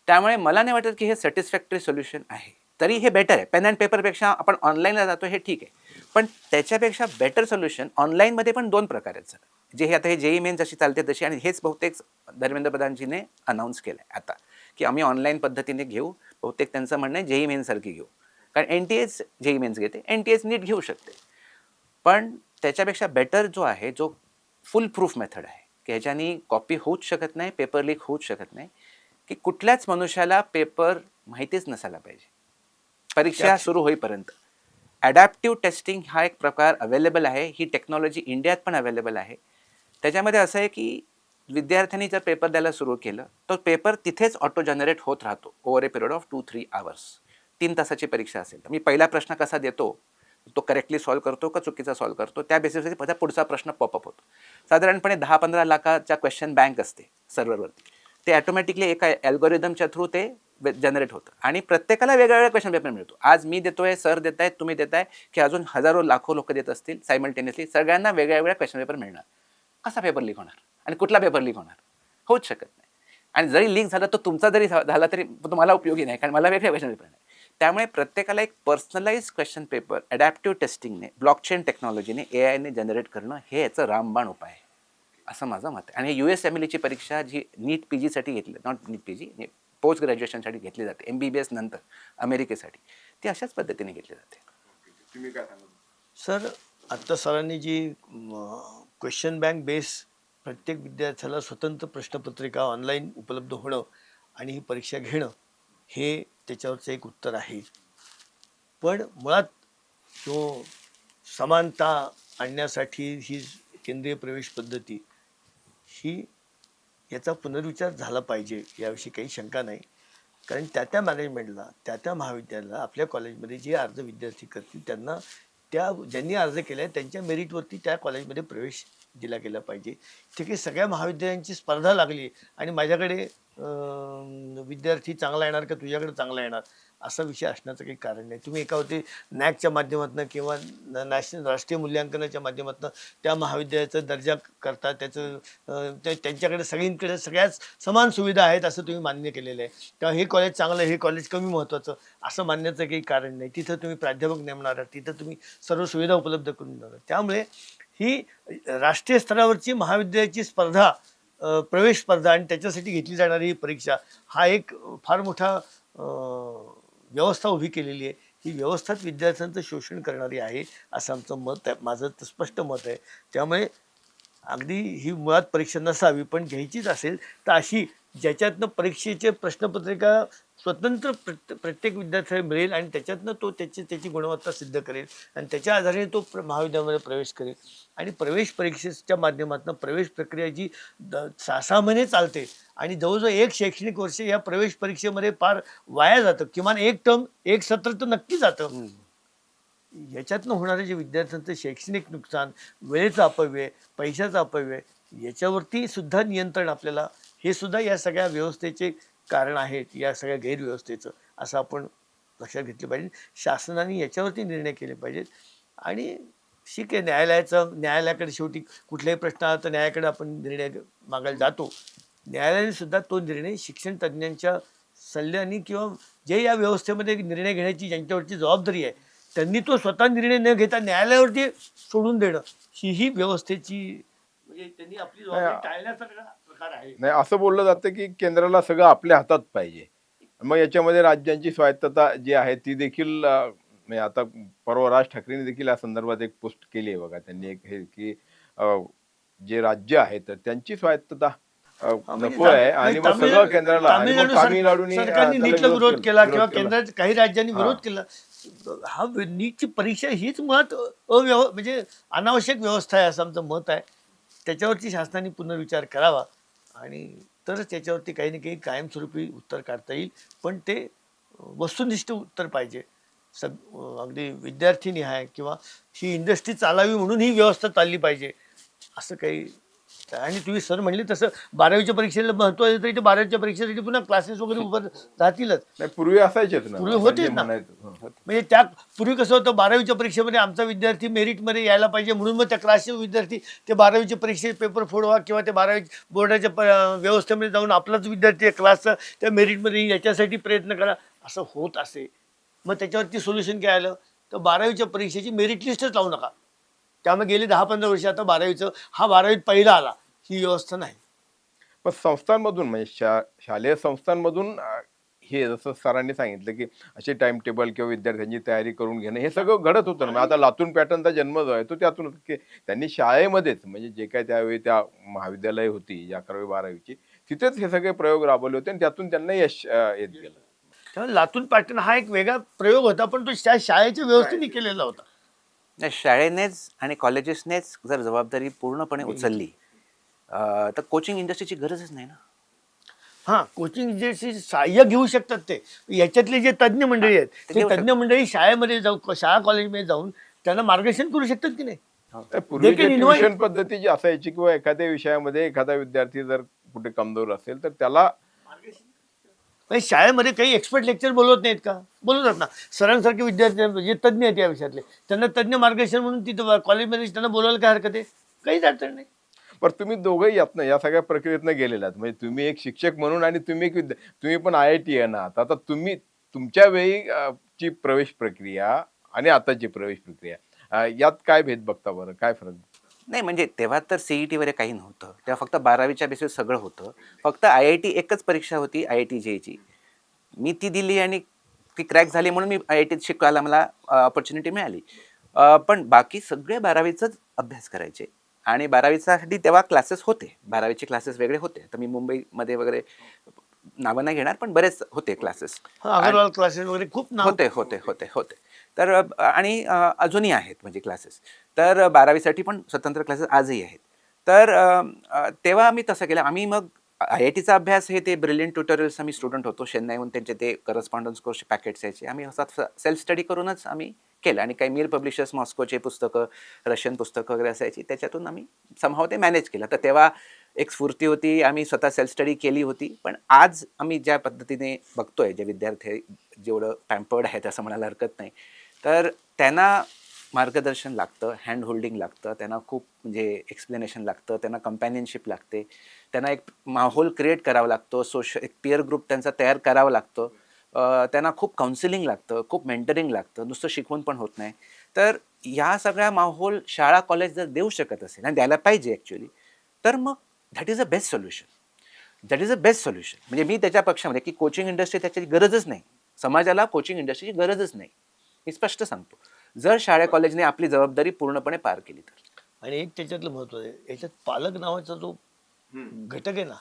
Speaker 1: त्यामुळे मला नाही वाटत की हे सॅटिस्फॅक्टरी सोल्युशन आहे. तरी हे बेटर आहे. पेन अँड पेपरपेक्षा आपण ऑनलाईनला जातो हे ठीक आहे, पण त्याच्यापेक्षा बेटर सोल्युशन ऑनलाईनमध्ये पण 2 प्रकार आहेत सर. जे हे आता हे JEE मेन्स जशी चालते तशी, आणि हेच बहुतेक धर्मेंद्र प्रधानजीने अनाऊन्स केलं आहे आता की आम्ही ऑनलाईन पद्धतीने घेऊ. बहुतेक त्यांचं म्हणणं आहे JEE मेन्ससारखी घेऊ, कारण NTAच JEE मेन्स घेते, NTAच नीट घेऊ शकते. पण त्याच्यापेक्षा बेटर जो आहे, जो फुल प्रूफ मेथड आहे की ह्याच्यानी कॉपी होऊच शकत नाही, पेपर लीक होऊच शकत नाही, की कुठल्याच मनुष्याला पेपर माहितीच नसायला पाहिजे परीक्षा सुरू होईपर्यंत. ॲडॅप्टिव्ह टेस्टिंग हा एक प्रकार अवेलेबल आहे. ही टेक्नॉलॉजी इंडियात पण अवेलेबल आहे. त्याच्यामध्ये असं आहे की विद्यार्थ्यांनी जर पेपर द्यायला सुरू केलं तर पेपर तिथेच ऑटो जनरेट होत राहतो over A period of 2-3 hours. 3 तासाची परीक्षा असेल तर मी पहिला प्रश्न कसा देतो, तो करेक्टली सॉल्व्ह करतो का चुकीचा सॉल्व्ह करतो, त्या बेसिसवरती माझा पुढचा प्रश्न पॉपअप होतो. साधारणपणे 10-15 लाखाच्या क्वेश्चन बँक असते सर्व्हरवरती. ते ॲटोमॅटिकली एका ॲल्गोरिदमच्या थ्रू ते जनरेट होतं आणि प्रत्येकाला वेगवेगळा क्वेश्चन पेपर मिळतो. आज मी देतोय, सर देत आहेत, तुम्ही देताय, की अजून हजारो लाखो लोक देत असतील सायमल्टेनियसली, सगळ्यांना वेगवेगळ्या क्वेश्चन पेपर मिळणार. कसा पेपर लीक होणार आणि कुठला पेपर लीक होणार? होऊच शकत नाही. आणि जरी लीक झाला तर तुमचा जरी झाला तरी तुम्हाला उपयोगी नाही, कारण मला वेगळ्या क्वेश्चन पेपर नाही. त्यामुळे प्रत्येकाला एक पर्सनलाइज क्वेश्चन पेपर ॲडॅप्टिव्ह टेस्टिंगने, ब्लॉकचेन टेक्नॉलॉजीने, AI ने जनरेट करणं हे याचं रामबाण उपाय आहे असं माझं मत आहे. आणि US फॅमिलीची परीक्षा जी नीट PG साठी घेतली, नॉट नीट PG, पोस्ट ग्रॅज्युएशनसाठी घेतली जाते, MBBS नंतर अमेरिकेसाठी, ती अशाच पद्धतीने घेतली जाते.
Speaker 3: तुम्ही काय सांगा?
Speaker 2: सर, आत्ता सरांनी जी क्वेश्चन बँक बेस प्रत्येक विद्यार्थ्याला स्वतंत्र प्रश्नपत्रिका ऑनलाईन उपलब्ध होणं आणि ही परीक्षा घेणं हे त्याच्यावरचं एक उत्तर आहे. पण मुळात जो समानता आणण्यासाठी ही केंद्रीय प्रवेश पद्धती ही याचा पुनर्विचार झाला पाहिजे याविषयी काही शंका नाही. कारण त्या मॅनेजमेंटला, त्या महाविद्यालयाला, आपल्या कॉलेजमध्ये जे अर्ज विद्यार्थी करतील त्यांना ज्यांनी अर्ज केला आहे त्यांच्या मेरिटवरती त्या कॉलेजमध्ये प्रवेश दिला गेला पाहिजे. ठीक आहे, सगळ्या महाविद्यालयांची स्पर्धा लागली आणि माझ्याकडे विद्यार्थी चांगला येणार का तुझ्याकडे चांगला येणार असा विषय असण्याचं काही कारण नाही. तुम्ही एकावरती NAAC माध्यमातून किंवा राष्ट्रीय मूल्यांकनाच्या माध्यमातून त्या महाविद्यालयाचा दर्जा करता, त्यांच्याकडे सगळींकडे सगळ्याच समान सुविधा आहेत असं तुम्ही मान्य केलेलं आहे. तेव्हा हे कॉलेज चांगलं, हे कॉलेज कमी महत्त्वाचं असं मानण्याचं काही कारण नाही. तिथं तुम्ही प्राध्यापक नेमणार आहात, तिथं तुम्ही सर्व सुविधा उपलब्ध करून देणार आहात. त्यामुळे ही राष्ट्रीय स्तरावरची महाविद्यालयाची स्पर्धा, प्रवेश स्पर्धा आणि त्याच्यासाठी घेतली जाणारी ही परीक्षा हा एक फार मोठा व्यवस्था उभी केलेली आहे. ही व्यवस्थाच विद्यार्थ्यांचं शोषण करणारी आहे असं आमचं मत आहे, माझं स्पष्ट मत आहे. त्यामुळे अगदी ही मुळात परीक्षा नसावी, पण घ्यायचीच असेल तर अशी ज्याच्यातनं परीक्षेचे प्रश्नपत्रिका स्वतंत्र प्रत्येक विद्यार्थ्याला मिळेल आणि त्याच्यातनं तो त्याची गुणवत्ता सिद्ध करेल आणि त्याच्या आधारे तो महाविद्यालयामध्ये प्रवेश करेल. आणि प्रवेश परीक्षेच्या माध्यमातून प्रवेश प्रक्रिया जी 6-6 महिने चालते आणि जवळजवळ एक शैक्षणिक वर्ष या प्रवेश परीक्षेमध्ये फार वाया जातं. किमान एक टर्म, एक सत्र तर नक्की जातं. याच्यातनं होणारे जे विद्यार्थ्यांचं शैक्षणिक नुकसान, वेळेचं अपव्यय, पैशाचा अपव्यय, याच्यावरती सुद्धा नियंत्रण आपल्याला, हे सुद्धा या सगळ्या व्यवस्थेचे कारण आहेत, या सगळ्या गैरव्यवस्थेचं, असं आपण लक्षात घेतलं पाहिजे. शासनाने याच्यावरती निर्णय केले पाहिजेत. आणि ठीक आहे, न्यायालयाकडे शेवटी कुठलाही प्रश्न आला तर न्यायालयाकडे आपण निर्णय मागायला जातो. न्यायालयाने सुद्धा तो निर्णय शिक्षण तज्ज्ञांच्या सल्ल्याने किंवा जे या व्यवस्थेमध्ये निर्णय घेण्याची ज्यांच्यावरची जबाबदारी आहे, त्यांनी तो स्वतः निर्णय न घेता न्यायालयावरती सोडून देणं, ही व्यवस्थेची, म्हणजे त्यांनी आपली जबाबदारी टाळण्याचा प्रकार आहे.
Speaker 3: नाही, असं बोललं जातं की केंद्राला सगळं आपल्या हातात पाहिजे, मग याच्यामध्ये राज्यांची स्वायत्तता जी आहे ती देखील म्हणजे आता परवा राज ठाकरेंनी देखील या संदर्भात एक पोस्ट केली आहे बघा. त्यांनी एक हे की जे राज्य आहेत तर त्यांची स्वायत्तता नको आहे आणि मग सगळं केंद्राला, आणि मग तामिळनाडूने
Speaker 2: सरकारने
Speaker 3: त्याला
Speaker 2: नीटला विरोध केला किंवा
Speaker 3: केला.
Speaker 2: केंद्रात काही राज्यांनी विरोध केला. हा नीटची परीक्षा हीच मुळात म्हणजे अनावश्यक व्यवस्था आहे असं आमचं मत आहे. त्याच्यावरती शासनाने पुनर्विचार करावा आणि तरच त्याच्यावरती काही ना काही कायमस्वरूपी उत्तर काढता येईल. पण ते वस्तुनिष्ठ उत्तर पाहिजे. अगदी विद्यार्थीनिहाय किंवा ही इंडस्ट्री चालावी म्हणून ही व्यवस्था चालली पाहिजे असं काही. आणि तुम्ही सर म्हणले तसं 12वीच्या परीक्षेला महत्व आहे, तरी ते 12वीच्या परीक्षेसाठी पुन्हा क्लासेस वगैरे उभं राहतीलच.
Speaker 3: नाही, पूर्वी असायचेच ना,
Speaker 2: पूर्वी होतेच ना. म्हणजे त्या पूर्वी कसं होतं, 12वीच्या परीक्षेमध्ये आमचा विद्यार्थी मेरिटमध्ये यायला पाहिजे म्हणून मग त्या क्लासचे विद्यार्थी ते 12वीच्या परीक्षेचे पेपर फोडवा किंवा ते 12वी बोर्डाच्या व्यवस्थेमध्ये जाऊन आपलाच विद्यार्थी क्लासचा त्या मेरिटमध्ये याच्यासाठी प्रयत्न करा, असं होत असे. मग त्याच्यावरती सोल्युशन काय आलं, तर 12वीच्या परीक्षेची मेरिट लिस्टच लावू नका. त्यामुळे गेली 10-15 वर्ष आता 12वीचं हा 12वीत पहिला आला, ही व्यवस्था नाही.
Speaker 3: पण संस्थांमधून म्हणजे शालेय संस्थांमधून हे जसं सरांनी सांगितलं की असे टाइम टेबल किंवा विद्यार्थ्यांची तयारी करून घेणं हे सगळं घडत होतं ना. आता लातूर पॅटर्नचा जन्म जो आहे तो त्यातून की त्यांनी शाळेमध्येच म्हणजे जे काय त्यावेळी त्या महाविद्यालय होती 11वी 12वीची तिथेच हे सगळे प्रयोग राबवले होते आणि त्यातून त्यांना यश येत गेलं.
Speaker 2: तेव्हा लातूर पॅटर्न हा एक वेगळा प्रयोग होता, पण तो शाळेच्या व्यवस्थेने केलेला होता.
Speaker 1: नाही, शाळेनेच आणि कॉलेजेसनेच जर जबाबदारी पूर्णपणे उचलली तर कोचिंग इंडस्ट्रीची गरजच नाही ना.
Speaker 2: हां, कोचिंग जे सहाय्य घेऊ शकतात ते याच्यातले जे तज्ज्ञ मंडळी आहेत, ते तज्ज्ञ मंडळी शाळेमध्ये जाऊन शाळा कॉलेजमध्ये जाऊन त्यांना मार्गदर्शन करू शकतात की नाही.
Speaker 3: पूर्वीची ट्युशन पद्धती जी असायची किंवा एखाद्या विषयामध्ये एखादा विद्यार्थी जर कुठे कमजोर असेल तर त्याला
Speaker 2: शाळेमध्ये काही एक्सपर्ट लेक्चर बोलवत नाहीत का? बोलवतात ना. सरांसारखे विद्यार्थी जे तज्ज्ञ आहेत या विषयातले, त्यांना तज्ज्ञ मार्गदर्शन म्हणून तिथं कॉलेजमध्ये त्यांना बोलायला काय हरकत आहे? काहीच अडचण नाही.
Speaker 3: पण तुम्ही दोघंही यातनं या सगळ्या प्रक्रियेतनं गेलेला आहात. म्हणजे तुम्ही एक शिक्षक म्हणून आणि तुम्ही एक तुम्ही पण IIT आहे ना. आता तुम्ही तुमच्या वेळी ची प्रवेश प्रक्रिया आणि आताची प्रवेश प्रक्रिया यात काय भेद बघता बरं? काय फरक?
Speaker 1: नाही, म्हणजे तेव्हा तर CET वगैरे काही नव्हतं. तेव्हा फक्त 12वीच्या बेसिस सगळं होतं. फक्त IIT एकच परीक्षा होती, IIT JEEची. मी ती दिली आणि ती क्रॅक झाली म्हणून मी IITत शिकायला मला ऑपॉर्च्युनिटी मिळाली. पण बाकी सगळे 12वीचाच अभ्यास करायचे आणि 12वीसाठी तेव्हा क्लासेस होते. 12वीचे क्लासेस वेगळे होते. तर मी मुंबईमध्ये वगैरे नावं नाही घेणार, पण बरेच होते क्लासेस.
Speaker 2: अगरवाल क्लासेस वगैरे खूप
Speaker 1: होते होते होते होते तर आणि अजूनही आहेत म्हणजे क्लासेस. तर 12वीसाठी पण स्वतंत्र क्लासेस आजही आहेत. तर तेव्हा आम्ही तसं केलं. आम्ही मग IITचा अभ्यास हे ते ब्रिलियंट ट्युटोरियल्स आम्ही स्टुडंट होतो. चेन्नईहून त्यांचे ते करस्पॉन्डन्स कोर्स पॅकेट्स यायचे. आम्ही असा सेल्फ स्टडी करूनच आम्ही केलं आणि काही मीर पब्लिशर्स मॉस्कोचे पुस्तकं, रशियन पुस्तकं वगैरे असायची, त्याच्यातून आम्ही समहाव ते मॅनेज केलं. तर तेव्हा एक स्फूर्ती होती, आम्ही स्वतः सेल्फ स्टडी केली होती. पण आज आम्ही ज्या पद्धतीने बघतोय, जे विद्यार्थी जेवढं पॅम्पर्ड आहेत असं म्हणायला हरकत नाही, तर त्यांना मार्गदर्शन लागतं, हँड होल्डिंग लागतं, त्यांना खूप म्हणजे एक्सप्लेनेशन लागतं, त्यांना कंपॅनियनशिप लागते, त्यांना एक माहोल क्रिएट करावा लागतो, एक पिअर ग्रुप त्यांचा तयार करावा लागतो, त्यांना खूप काउन्सिलिंग लागतं, खूप मेंटरिंग लागतं, नुसतं शिकवून पण होत नाही. तर या सगळ्या माहोल शाळा कॉलेज जर देऊ शकत असेल आणि द्यायला पाहिजे ॲक्च्युली, तर मग that is a best solution. That is a best solution. म्हणजे मी त्याच्या पक्षामध्ये की कोचिंग इंडस्ट्री त्याची गरजच नाही, समाजाला कोचिंग इंडस्ट्रीची गरजच नाही, मी स्पष्ट सांगतो, जर शाळा कॉलेजने आपली जबाबदारी पूर्णपणे पार केली तर.
Speaker 2: आणि एक त्याच्यातलं महत्व आहे, याच्यात पालक नावाचा जो घटक आहे ना,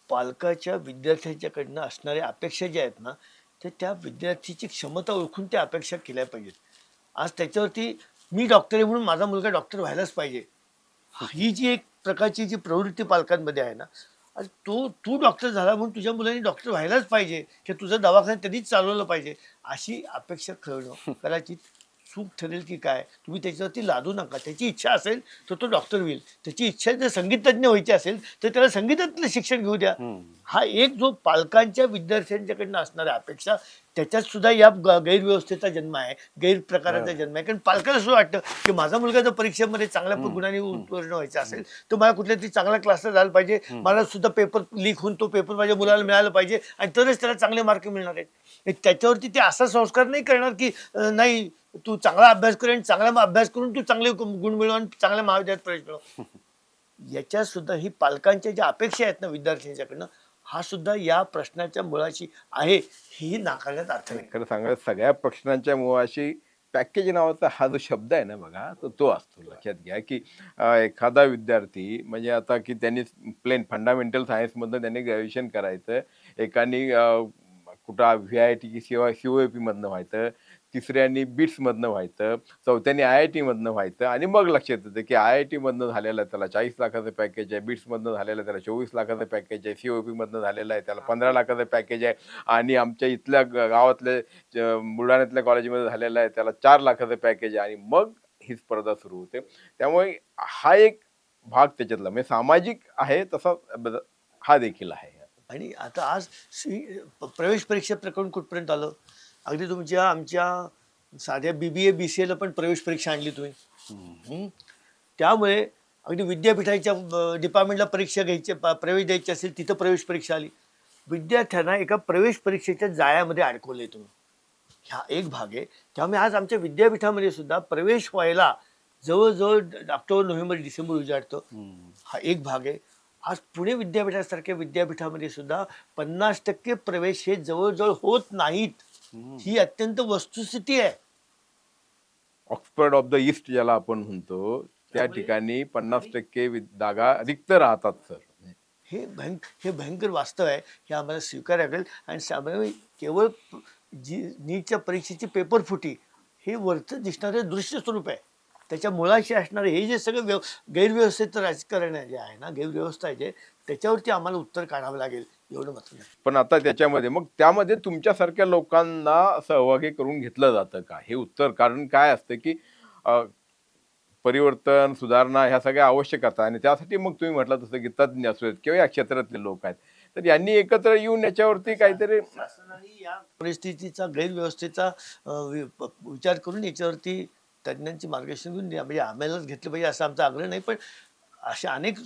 Speaker 2: पालकाच्या विद्यार्थ्यांच्याकडनं असणाऱ्या अपेक्षा ज्या आहेत ना, तर त्या विद्यार्थीची क्षमता ओळखून त्या अपेक्षा केल्या पाहिजेत. आज त्याच्यावरती मी डॉक्टर आहे म्हणून माझा मुलगा डॉक्टर व्हायलाच पाहिजे, ही जी एक प्रकारची जी प्रवृत्ती पालकांमध्ये आहे ना, आज तू डॉक्टर झाला म्हणून तुझ्या मुलांनी डॉक्टर व्हायलाच पाहिजे, की तुझं दवाखाना त्यांनीच चालवलं पाहिजे, अशी अपेक्षा करणं कदाचित चूक ठरेल की काय तुम्ही त्याच्यावरती लादू नका. त्याची इच्छा असेल तर तो डॉक्टर होईल. त्याची इच्छा जर संगीतज्ञ व्हायची असेल तर त्याला संगीतातलं शिक्षण घेऊ द्या. हा एक जो पालकांच्या विद्यार्थ्यांच्याकडनं असणाऱ्या अपेक्षा त्याच्यात सुद्धा या गैरव्यवस्थेचा जन्म आहे, गैरप्रकाराचा जन्म आहे. कारण पालकाला सुद्धा वाटतं की माझा मुलगा जर परीक्षेमध्ये चांगल्या गुणाने उत्तीर्ण व्हायचा असेल तर मला कुठल्या तरी चांगल्या क्लासला जायला पाहिजे. मला सुद्धा पेपर लीक होऊन तो पेपर माझ्या मुलाला मिळाला पाहिजे आणि तरच त्याला चांगले मार्क मिळणार आहेत. त्याच्यावरती ते असा संस्कार नाही करणार की नाही तू चांगला अभ्यास कर आणि चांगला अभ्यास करून तू चांगले गुण मिळव आणि चांगल्या महाविद्यालयात प्रवेश मिळव. याच्या सुद्धा ही पालकांच्या ज्या अपेक्षा आहेत ना विद्यार्थ्यांच्याकडनं हा सुद्धा या प्रश्नाच्या मुळाशी आहे ही नाकारण्यात अर्थ नाही.
Speaker 3: खरं सांगायचं सगळ्या प्रश्नांच्या मुळाशी पॅकेज नावाचा हा जो शब्द आहे ना बघा तो असतो. लक्षात घ्या की एखादा विद्यार्थी म्हणजे आता की त्यांनी प्लेन फंडामेंटल सायन्समधनं त्यांनी ग्रॅज्युएशन करायचं, एकाने कुठं VIT किंवा COAP मधनं व्हायचं, तिसऱ्यांनी BITS-मधनं व्हायचं, चौथ्यांनी IIT मधनं व्हायचं आणि मग लक्षात येतं की IIT मधनं झालेलं त्याला 40 लाखाचं पॅकेज आहे, BITS-मधनं झालेलं त्याला 24 लाखाचं पॅकेज आहे, COAP मधनं झालेलं आहे त्याला 15 लाखाचं पॅकेज आहे आणि आमच्या इथल्या गावातल्या बुलढाण्यातल्या कॉलेजमध्ये झालेलं आहे त्याला 4 लाखाचं पॅकेज आहे आणि मग ही स्पर्धा सुरू होते. त्यामुळे हा एक भाग त्याच्यातला म्हणजे सामाजिक आहे तसा हा देखील आहे.
Speaker 2: आणि आता आज प्रवेश परीक्षा प्रकरण कुठपर्यंत आलं. अगदी तुमच्या आमच्या साध्या BBA BCA पण प्रवेश परीक्षा आणली तुम्ही. त्यामुळे अगदी विद्यापीठाच्या डिपार्टमेंटला परीक्षा घ्यायची प्रवेश द्यायची असेल तिथं प्रवेश परीक्षा आली. विद्यार्थ्यांना एका प्रवेश परीक्षेच्या जाळ्यामध्ये अडकवले तुम्ही. हा एक भाग आहे. त्यामुळे आज आमच्या विद्यापीठामध्ये सुद्धा प्रवेश व्हायला जवळजवळ ऑक्टोबर नोव्हेंबर डिसेंबर उजाडतं. हा एक भाग आहे. आज पुणे विद्यापीठासारख्या विद्यापीठामध्ये सुद्धा 50% प्रवेश हे जवळजवळ होत नाहीत. ही अत्यंत वस्तुस्थिती आहे.
Speaker 3: ऑक्सफर्ड ऑफ द ईस्ट ज्याला आपण म्हणतो त्या ठिकाणी 50% जागा रिक्त राहतात सर.
Speaker 2: हे भयंकर वास्तव आहे. हे आम्हाला स्वीकारायला लागेल. आणि केवळ नीटच्या परीक्षेची पेपर फुटी हे वरचं दिसणारे दृश्य स्वरूप आहे. त्याच्या मुळाशी असणारे हे जे सगळं गैरव्यवस्थेचं राजकारण जे आहे ना, गैरव्यवस्था आहे त्याच्यावरती आम्हाला उत्तर काढावं लागेल एवढं मात्र नाही.
Speaker 3: पण आता त्याच्यामध्ये मग त्यामध्ये तुमच्यासारख्या लोकांना सहभागी करून घेतलं जातं का हे उत्तर? कारण काय असतं की परिवर्तन सुधारणा ह्या सगळ्या आवश्यक असतात आणि त्यासाठी मग तुम्ही म्हटलं तसं की तज्ज्ञ असू किंवा या क्षेत्रातले लोक आहेत तर यांनी एकत्र येऊन याच्यावरती काहीतरी
Speaker 2: शासनाने या परिस्थितीचा गैरव्यवस्थेचा विचार करून याच्यावरती तज्ज्ञांची मार्गदर्शन घेऊन म्हणजे आम्हालाच घेतलं पाहिजे असा आमचा आग्रह नाही. पण अशा अनेक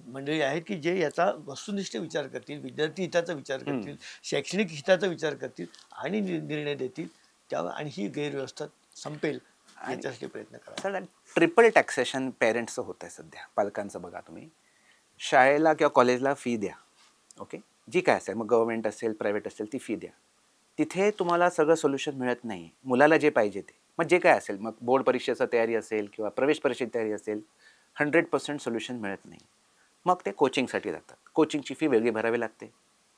Speaker 2: मंडळी आहेत की जे याचा वस्तुनिष्ठ विचार करतील, विद्यार्थी हिताचा विचार करतील, शैक्षणिक हिताचा विचार करतील आणि निर्णय देतील. त्यावर आणि ही गैरव्यवस्था संपेल याच्यासाठी प्रयत्न करा.
Speaker 1: सर ट्रिपल टॅक्सेशन पेरेंट्सचं होत आहे सध्या. पालकांचं बघा तुम्ही शाळेला किंवा कॉलेजला फी द्या, ओके, जी काय असेल मग गव्हर्नमेंट असेल प्रायव्हेट असेल ती फी द्या. तिथे तुम्हाला सगळं सोल्युशन मिळत नाही. मुलाला जे पाहिजे ते मग जे काय असेल मग बोर्ड परीक्षेचा तयारी असेल किंवा प्रवेश परीक्षेची तयारी असेल 100% सोल्युशन मिळत नाही. मग ते कोचिंगसाठी जातात. कोचिंगची फी वेगळी भरावी लागते.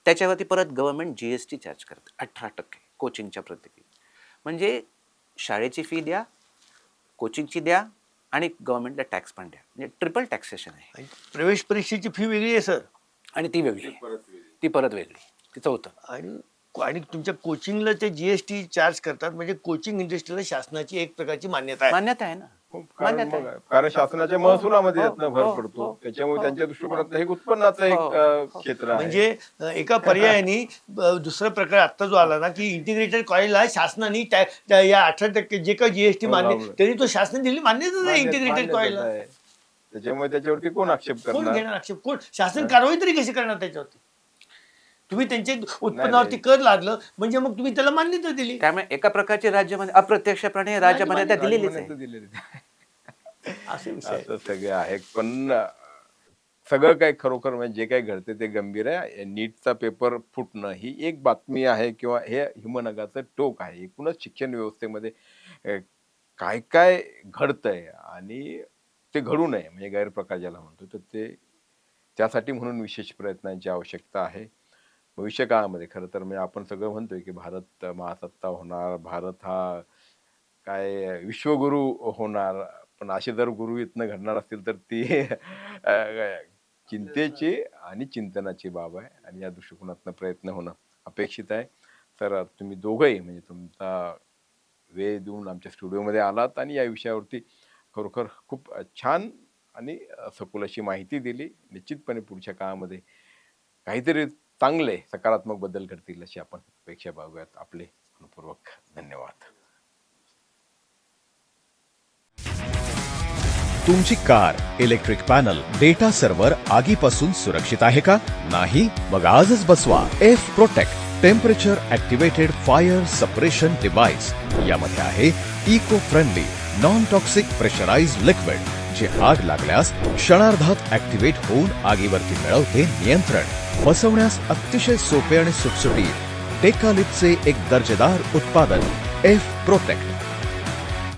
Speaker 1: त्याच्यावरती परत गव्हर्नमेंट GST चार्ज करते 18% कोचिंगच्या प्रत्येकी. म्हणजे शाळेची फी द्या, कोचिंगची द्या आणि गव्हर्नमेंटला टॅक्स पण द्या. म्हणजे ट्रिपल टॅक्सेशन आहे.
Speaker 2: प्रवेश परीक्षेची फी वेगळी आहे सर
Speaker 1: आणि ती वेगळी ती परत वेगळी तिचं होतं.
Speaker 2: आणि तुमच्या कोचिंगला ते GST चार्ज करतात. म्हणजे कोचिंग इंडस्ट्रीला शासनाची एक प्रकारची मान्यता आहे
Speaker 1: ना.
Speaker 3: कारण शासनाच्या महसुलामध्ये यातनं भर पडतो. त्याच्यामुळे त्यांच्या दृष्टिकोनात हे उत्पन्नाचं एक क्षेत्र आहे.
Speaker 2: म्हणजे एका पर्यायाने दुसरा प्रकार आता जो आला ना की इंटिग्रेटेड कॉलेजला शासनाने या 18% जे काही GST मान्य तरी तो शासनाने दिली मान्यता आहे इंटिग्रेटेड कॉलेजला.
Speaker 3: त्याच्यामुळे त्याच्यावरती कोण आक्षेप
Speaker 2: कोण
Speaker 3: करणार?
Speaker 2: घेणार आक्षेप? कोण शासन कारवाई तरी कशी करणार त्याच्यावरती? तुम्ही त्यांच्या उत्पन्नावरती कर लादलं म्हणजे मग तुम्ही त्याला मान्यता दिली.
Speaker 1: त्यामुळे एका प्रकारची राज्यामध्ये अप्रत्यक्षपणे राज्यमान्यता दिलेलीच आहे.
Speaker 2: असं
Speaker 3: सगळे आहे. पण सगळं काही खरोखर म्हणजे जे काही घडते ते गंभीर आहे. नीटचा पेपर फुटणं ही एक बातमी आहे किंवा हे हिमनगाचं टोक आहे. एकूणच शिक्षण व्यवस्थेमध्ये काय काय घडतंय आणि ते घडू नये म्हणजे गैरप्रकार ज्याला म्हणतो तर ते त्यासाठी म्हणून विशेष प्रयत्नांची आवश्यकता आहे. भविष्य काळामध्ये खरं तर म्हणजे आपण सगळं म्हणतोय की भारत महासत्ता होणार, भारत हा काय विश्वगुरु होणार. पण असे जर गुरु इथनं घडणार असतील तर ती चिंतेची आणि चिंतनाची बाब आहे आणि या दृष्टिकोनातनं प्रयत्न होणं अपेक्षित आहे. तर तुम्ही दोघंही म्हणजे तुमचा वेळ देऊन आमच्या स्टुडिओमध्ये आलात आणि या विषयावरती खरोखर खूप छान आणि सखोल अशी माहिती दिली. निश्चितपणे पुढच्या काळामध्ये काहीतरी चांगले सकारात्मक बदल घडतील अशी आपण अपेक्षा बाळगूयात. आपले मनपूर्वक धन्यवाद.
Speaker 4: तुमची car, electric panel, data server आगीपासून सुरक्षित आहे का? नाही? मग आजच बसवा F protect temperature activated fire suppression device. यामध्ये आहे eco friendly non toxic pressurised liquid, जे आग लागल्यास क्षणार्धात ऍक्टिव्हेट होऊन आगीवरती मिळवते नियंत्रण. बसवण्यास अतिशय सोपे आणि सुटसुटीत टेकालिपचे एक दर्जेदार उत्पादन एफ प्रोटेक्ट.